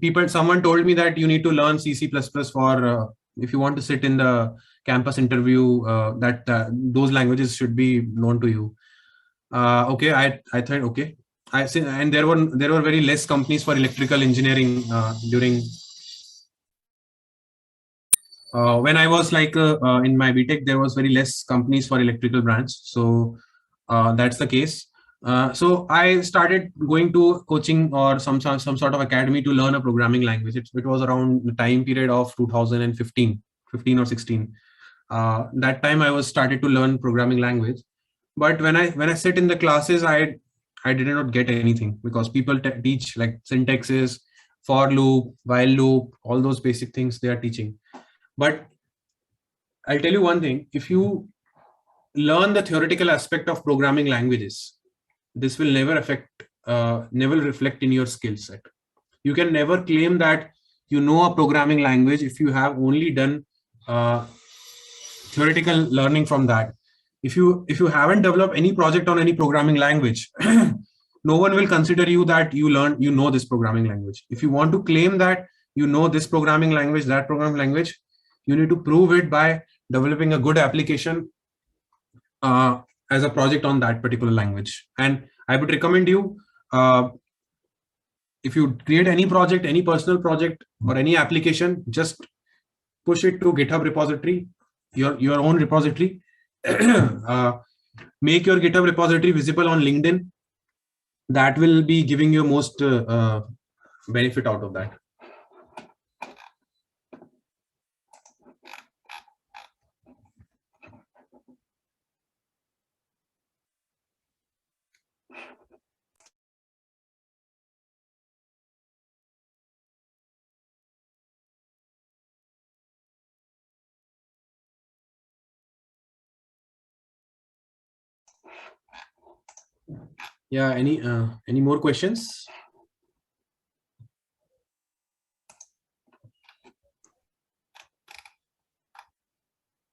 people, someone told me that you need to learn C++ for if you want to sit in the campus interview, that those languages should be known to you. Okay, I thought, okay, I see, and there were very less companies for electrical engineering during when I was like in my BTech. There was very less companies for electrical branch, so that's the case. So I started going to coaching or some sort of academy to learn a programming language. It was around the time period of 2015, 15 or 16. That time I was started to learn programming language. But when I sit in the classes, I did not get anything, because people teach like syntaxes, for loop, while loop, all those basic things they are teaching. But I'll tell you one thing: if you learn the theoretical aspect of programming languages, this will never reflect in your skill set. You can never claim that you know a programming language if you have only done theoretical learning from that. If you haven't developed any project on any programming language, no one will consider you that you know this programming language. If you want to claim that you know this programming language, that programming language, you need to prove it by developing a good application as a project on that particular language. And I would recommend you, if you create any project, any personal project or any application, just push it to GitHub repository, your own repository. Make your GitHub repository visible on LinkedIn. That will be giving you most benefit out of that. Yeah, any more questions?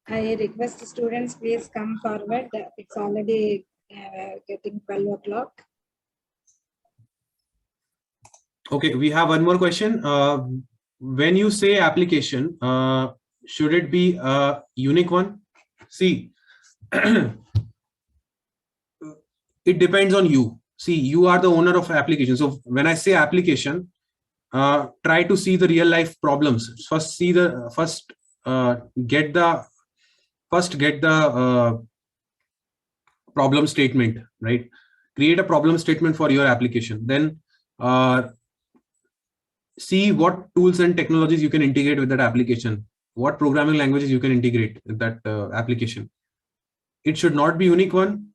I request the students, please come forward. It's already getting 12 o'clock. Okay, we have one more question. When you say application, should it be a unique one? See, it depends on you. See, you are the owner of application. So when I say application, try to see the real life problems. Get the problem statement, right? Create a problem statement for your application. Then see what tools and technologies you can integrate with that application, what programming languages you can integrate with that application. It should not be unique one.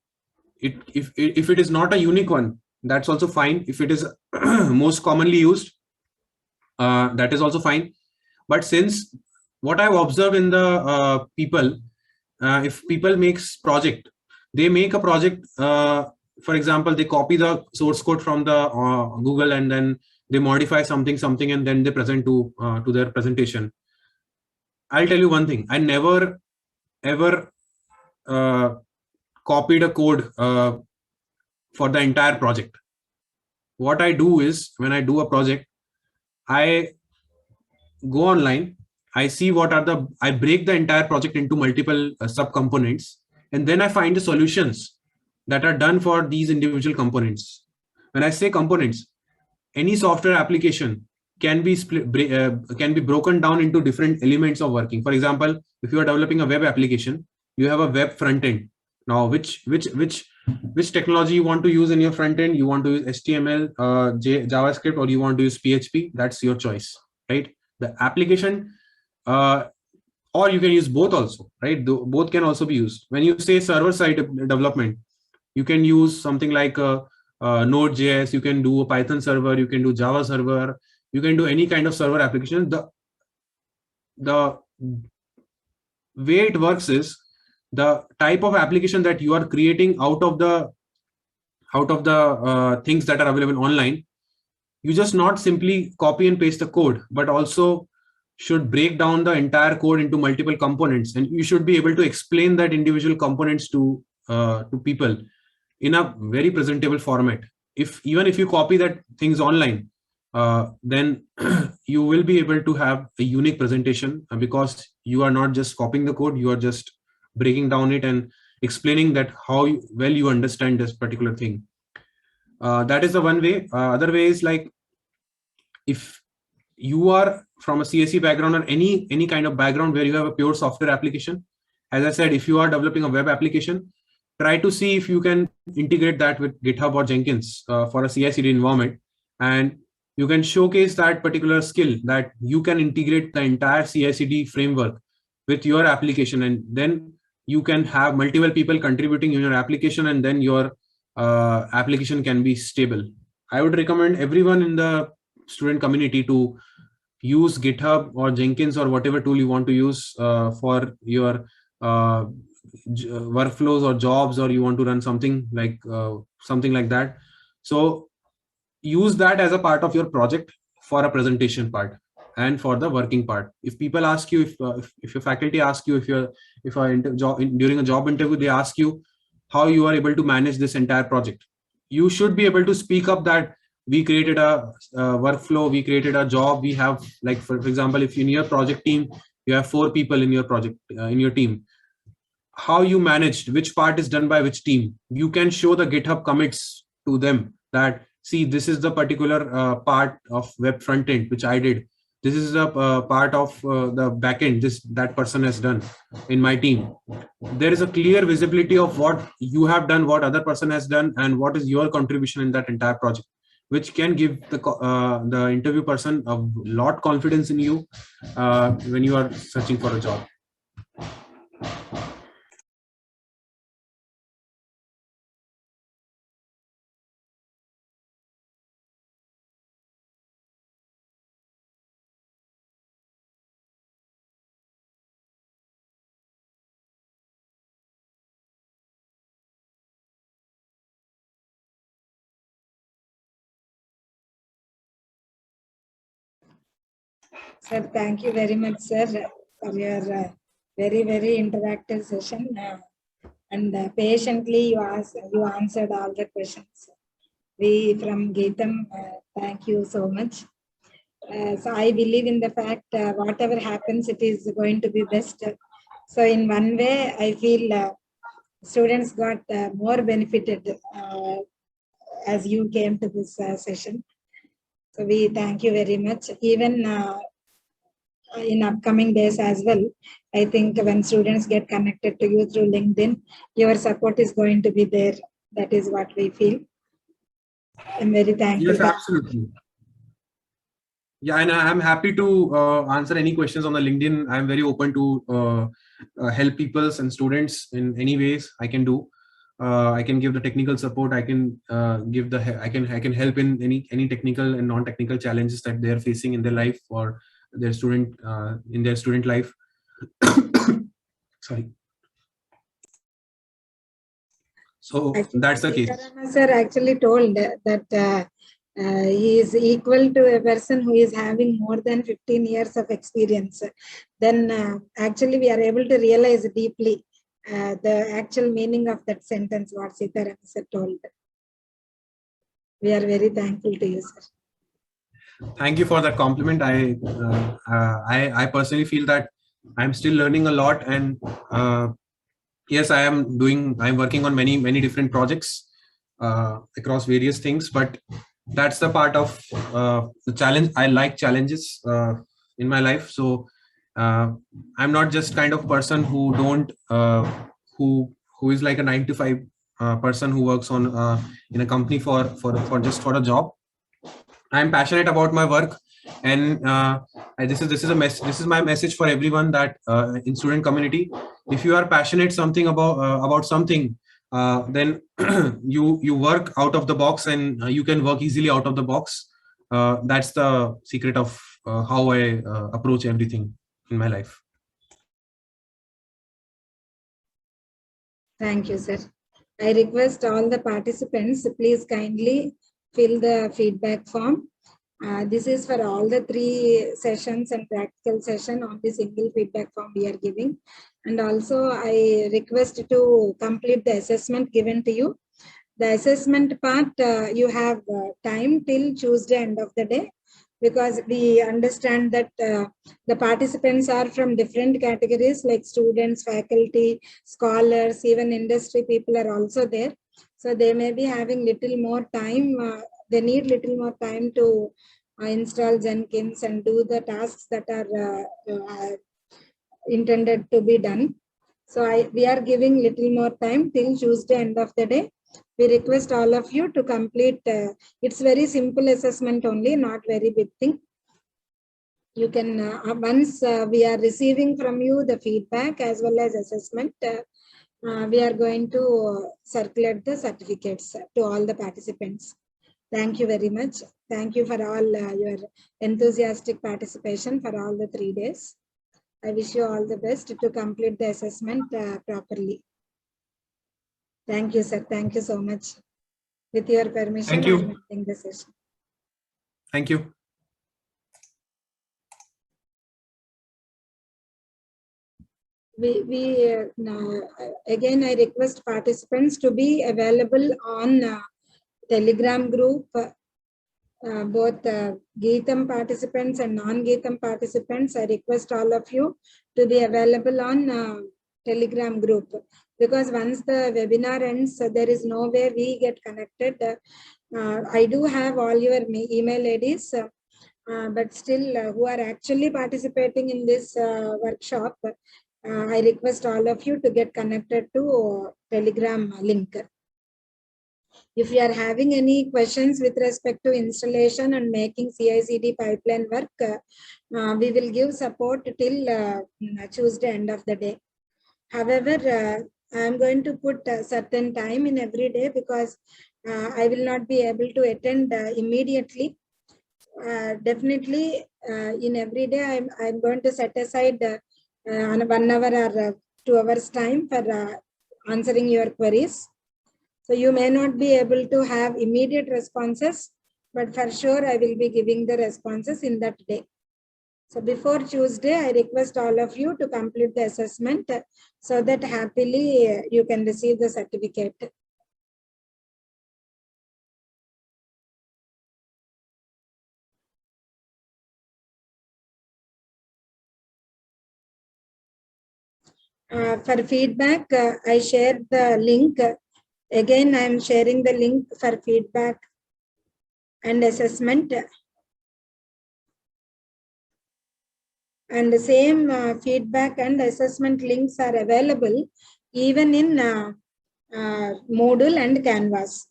If it is not a unique one, that's also fine. If it is most commonly used, that is also fine. But since what I've observed in the people, if people makes project, they make a project, for example, they copy the source code from the Google, and then they modify something, and then they present to their presentation. I'll tell you one thing: I never ever copied a code for the entire project. What I do is, when I do a project, I go online, I see I break the entire project into multiple sub-components, and then I find the solutions that are done for these individual components. When I say components, any software application can be broken down into different elements of working. For example, if you are developing a web application, you have a web front end. Now, which technology you want to use in your front end? You want to use HTML, JavaScript, or you want to use PHP? That's your choice, right? The application, or you can use both also, right? Both can also be used. When you say server-side development, you can use something like Node.js. You can do a Python server. You can do Java server. You can do any kind of server application. The way it works is, the type of application that you are creating out of the things that are available online, you just not simply copy and paste the code, but also should break down the entire code into multiple components, and you should be able to explain that individual components to people in a very presentable format. Even if you copy that things online, then you will be able to have a unique presentation, because you are not just copying the code, you are just breaking down it and explaining that how well you understand this particular thing. That is the one way. Other way is like, if you are from a CSE background or any kind of background where you have a pure software application, as I said, if you are developing a web application, try to see if you can integrate that with GitHub or Jenkins for a CI/CD environment, and you can showcase that particular skill, that you can integrate the entire CI/CD framework with your application, and then you can have multiple people contributing in your application, and then your application can be stable. I would recommend everyone in the student community to use GitHub or Jenkins or whatever tool you want to use for your workflows or jobs, or you want to run something like that. So use that as a part of your project for a presentation part and for the working part. If people ask you, if your faculty ask you, during a job interview they ask you how you are able to manage this entire project, you should be able to speak up that we created a workflow, we created a job, we have, like for example, if in your project team you have 4 people in your project, in your team, how you managed, which part is done by which team, you can show the GitHub commits to them, that see, this is the particular part of web front end which I did, this is a part of the backend that person has done in my team. There is a clear visibility of what you have done, what other person has done, and what is your contribution in that entire project, which can give the interview person a lot confidence in you when you are searching for a job. Sir, thank you very much, sir, for your very, very interactive session. And patiently you answered all the questions. We from Geetam, thank you so much. So I believe in the fact whatever happens, it is going to be best. So in one way, I feel students got more benefited as you came to this session. So we thank you very much. Even in upcoming days as well, I think when students get connected to you through LinkedIn, your support is going to be there. That is what we feel. I'm very thankful. Yes, absolutely. Yeah, and I'm happy to answer any questions on the LinkedIn. I'm very open to help people and students in any ways I can do. I can give the technical support. I can give I can help in any technical and non-technical challenges that they are facing in their life or their student in their student life. Sorry. So that's the case. Sir actually told that he is equal to a person who is having more than 15 years of experience. Then actually we are able to realize deeply the actual meaning of that sentence, what Sitaram sir told. We are very thankful to you, sir. Thank you for that compliment. I personally feel that I'm still learning a lot, and yes, I'm working on many different projects across various things, but that's the part of the challenge. I like challenges in my life, so I'm not just kind of person who don't who is like a 9 to 5 person who works on in a company for just for a job. I'm passionate about my work, and this is my message for everyone, that in student community, if you are passionate something about something, then you work out of the box, and you can work easily out of the box. That's the secret of how I approach everything in my life. Thank you, sir. I request all the participants, please kindly fill the feedback form. This is for all the 3 sessions and practical session. On the single feedback form we are giving. And also I request to complete the assessment given to you. The assessment part, you have time till Tuesday end of the day. because we understand that the participants are from different categories like students, faculty, scholars, even industry people are also there. So they may be having little more time. They need little more time to install Jenkins and do the tasks that are intended to be done. So we are giving little more time till Tuesday end of the day. We request all of you to complete. It's very simple assessment only, not very big thing. You can once we are receiving from you the feedback as well as assessment. We are going to circulate the certificates to all the participants. Thank you very much. Thank you for all your enthusiastic participation for all the 3 days. I wish you all the best to complete the assessment properly. Thank you, sir. Thank you so much. With your permission, Thank you. I am ending the session. Thank you. Again, I request participants to be available on Telegram group. Both Geetham participants and non-Geetham participants, I request all of you to be available on Telegram group, because once the webinar ends, there is no way we get connected. I do have all your email IDs, but still who are actually participating in this workshop, I request all of you to get connected to Telegram link. If you are having any questions with respect to installation and making CI/CD pipeline work, we will give support till Tuesday end of the day. However, I am going to put a certain time in every day, because I will not be able to attend immediately. Definitely in every day, I'm going to set aside 1 hour or 2 hours time for answering your queries. So you may not be able to have immediate responses, but for sure I will be giving the responses in that day. So before Tuesday, I request all of you to complete the assessment so that happily you can receive the certificate. For feedback, I shared the link. Again, I am sharing the link for feedback and assessment. And the same feedback and assessment links are available even in Moodle and Canvas.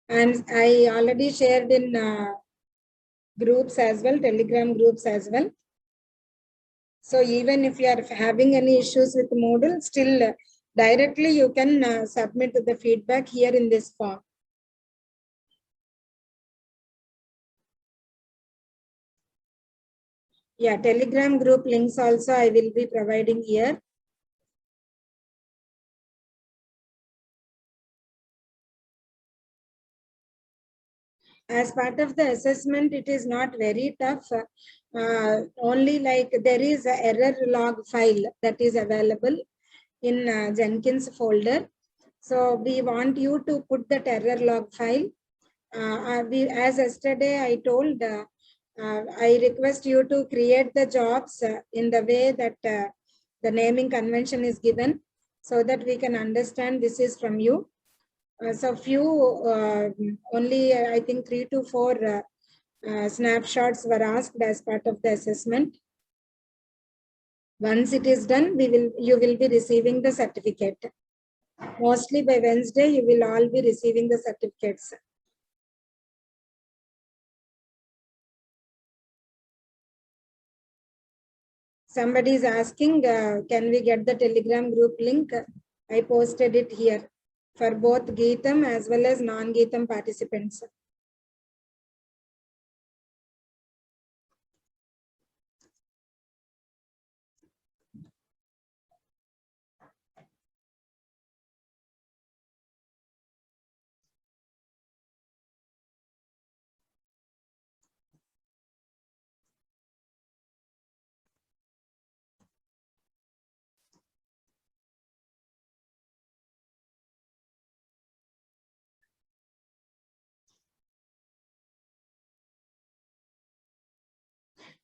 And I already shared in groups as well, Telegram groups as well. So even if you are having any issues with Moodle, still directly you can submit the feedback here in this form. Yeah, Telegram group links also I will be providing here. As part of the assessment, it is not very tough. Only like there is an error log file that is available in Jenkins folder. So we want you to put that error log file. As yesterday I told, I request you to create the jobs in the way that the naming convention is given, so that we can understand this is from you. So few, only I think 3 to 4 snapshots were asked as part of the assessment. Once it is done, you will be receiving the certificate. Mostly by Wednesday, you will all be receiving the certificates. Somebody is asking, can we get the Telegram group link? I posted it here for both Geetham as well as non-Geetham participants.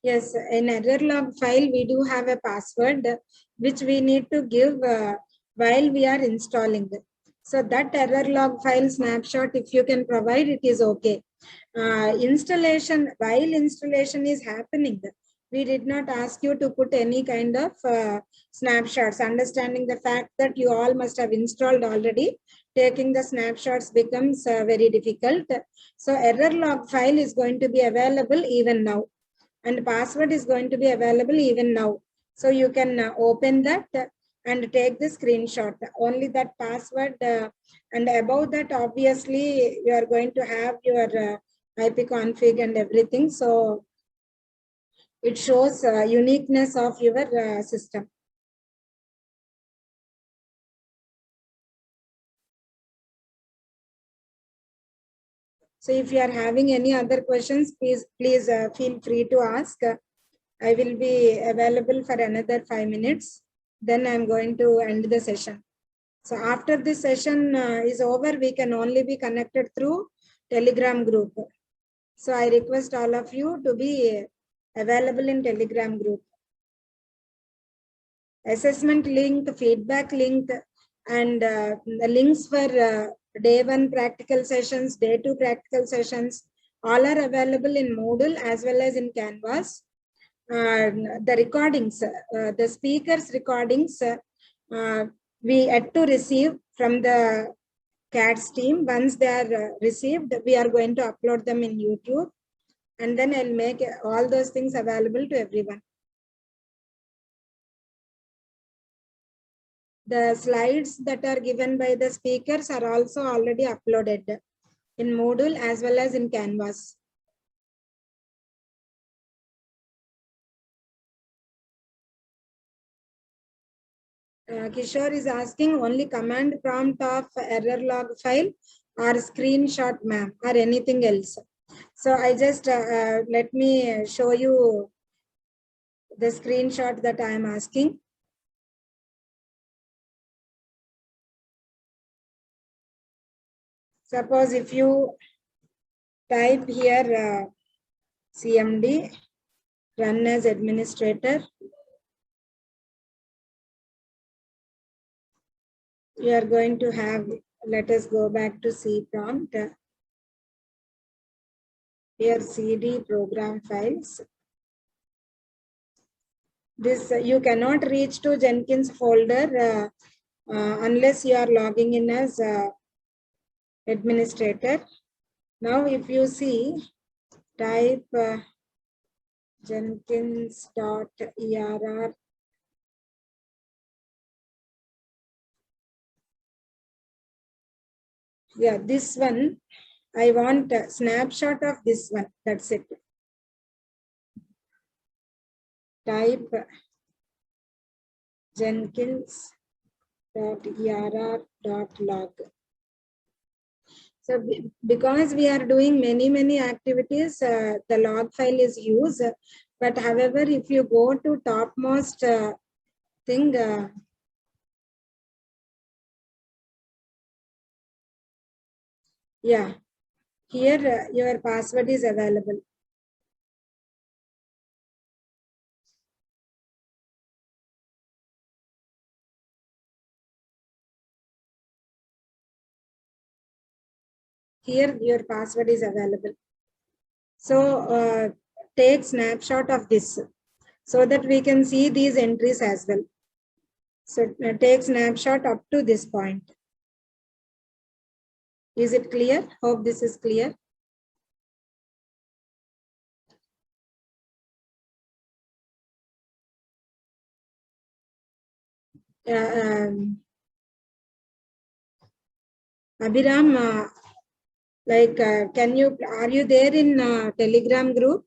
Yes, in error log file, we do have a password which we need to give while we are installing. So that error log file snapshot, if you can provide, it is okay. Installation, while installation is happening, we did not ask you to put any kind of snapshots. Understanding the fact that you all must have installed already, taking the snapshots becomes very difficult. So error log file is going to be available even now, and password is going to be available even now. So you can open that and take the screenshot. Only that password, and above that, obviously, you are going to have your IP config and everything. So it shows uniqueness of your system. So if you are having any other questions, please feel free to ask. I will be available for another 5 minutes. Then I'm going to end the session. So after this session is over, we can only be connected through Telegram group. So I request all of you to be available in Telegram group. Assessment link, feedback link, and the links for day 1 practical sessions, day 2 practical sessions, all are available in Moodle as well as in Canvas. The recordings, the speakers recordings, we had to receive from the CATS team. Once they are received, we are going to upload them in YouTube, and then I'll make all those things available to everyone. The slides that are given by the speakers are also already uploaded in Moodle as well as in Canvas. Kishore is asking only command prompt of error log file or screenshot, ma'am, or anything else. So I just let me show you the screenshot that I am asking. Suppose if you type here CMD, run as administrator, you are going to have, let us go back to C prompt. Here CD program files. This you cannot reach to Jenkins folder unless you are logging in as administrator. Now if you see, type jenkins.err. Yeah, this one, I want a snapshot of this one. That's it. Type jenkins.err.log. So because we are doing many activities, the log file is used. But however, if you go to topmost thing, yeah, here your password is available. Here your password is available. So take snapshot of this so that we can see these entries as well. So take snapshot up to this point. Is it clear? Hope this is clear. Abhiram, can you, are you there in Telegram group?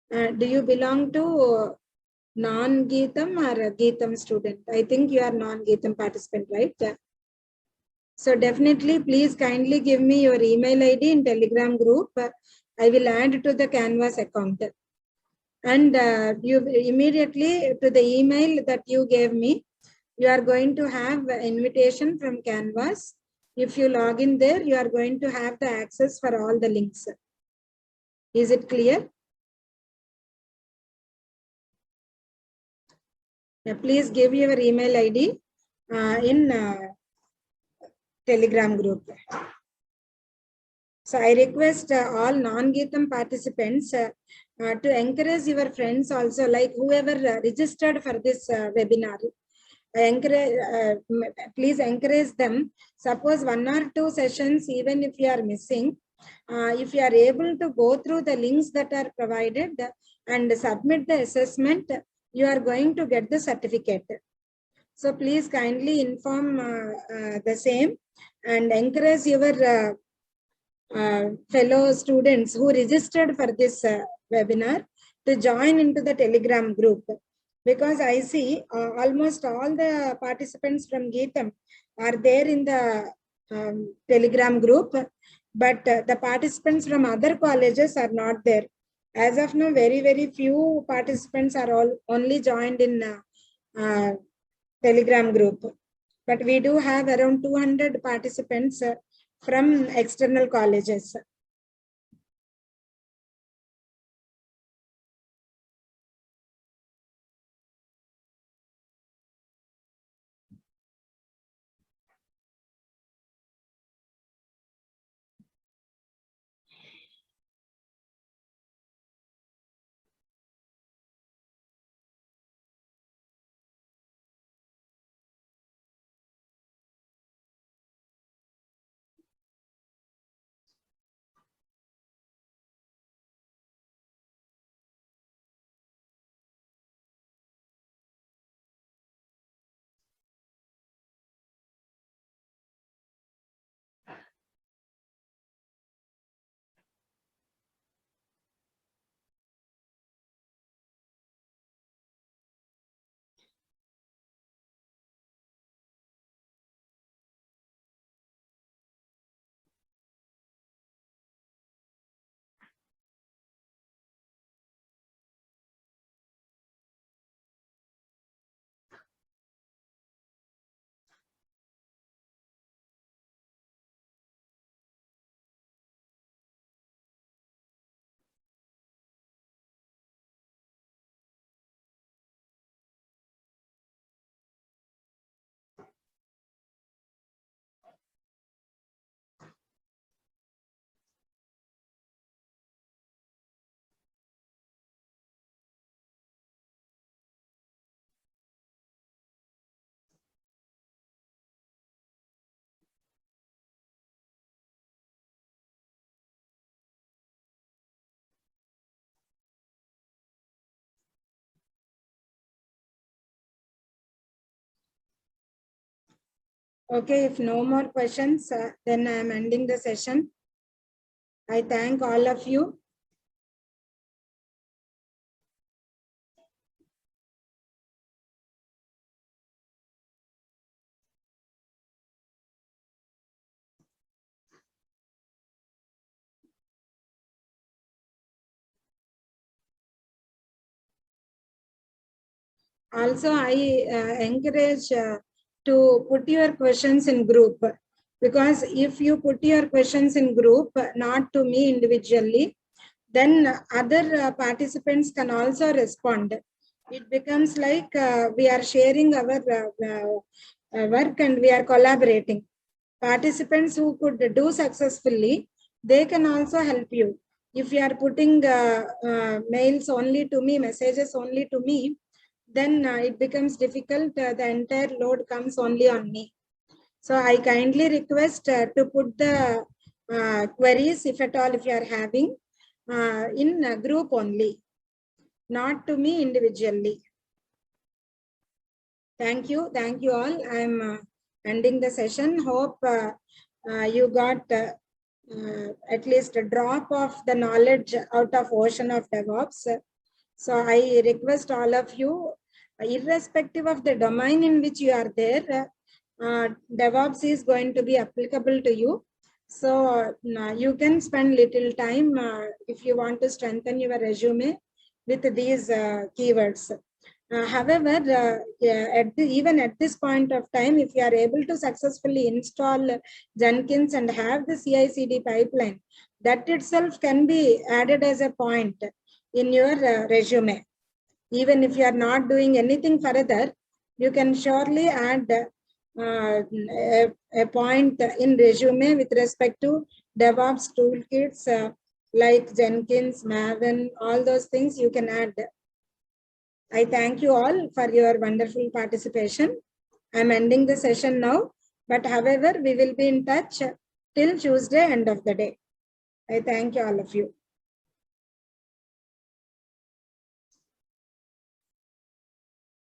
Do you belong to non-Geetam or a Geetam student? I think you are non-Geetam participant, right? So definitely, please kindly give me your email ID in Telegram group. I will add to the Canvas account. And you immediately to the email that you gave me, you are going to have an invitation from Canvas If you log in there, you are going to have the access for all the links. Is it clear? Please give your email ID in Telegram group. So I request all non-Geetam participants to encourage your friends also, like whoever registered for this webinar. Please encourage them. Suppose 1 or 2 sessions, even if you are missing, if you are able to go through the links that are provided and submit the assessment, you are going to get the certificate. So please kindly inform the same and encourage your fellow students who registered for this webinar to join into the Telegram group, because I see almost all the participants from Geetam are there in the Telegram group, but the participants from other colleges are not there. As of now, very few participants are only joined in Telegram group, but we do have around 200 participants from external colleges. Okay, if no more questions, then I am ending the session. I thank all of you. Also, I encourage to put your questions in group, because if you put your questions in group, not to me individually, then other participants can also respond. It becomes like we are sharing our work and we are collaborating. Participants who could do successfully, they can also help you. If you are putting mails only to me, messages only to me, then it becomes difficult. The entire load comes only on me. So I kindly request to put the queries, if at all, if you are having, in a group only, not to me individually. Thank you all. I am ending the session. Hope you got at least a drop of the knowledge out of ocean of DevOps. So I request all of you, irrespective of the domain in which you are there, DevOps is going to be applicable to you. So you can spend little time if you want to strengthen your resume with these keywords. However, yeah, even at this point of time, if you are able to successfully install Jenkins and have the CI/CD pipeline, that itself can be added as a point in your resume. Even if you are not doing anything further, you can surely add a point in resume with respect to DevOps toolkits like Jenkins, Maven, all those things you can add. I thank you all for your wonderful participation. I'm ending the session now, but however, we will be in touch till Tuesday, end of the day. I thank you all of you.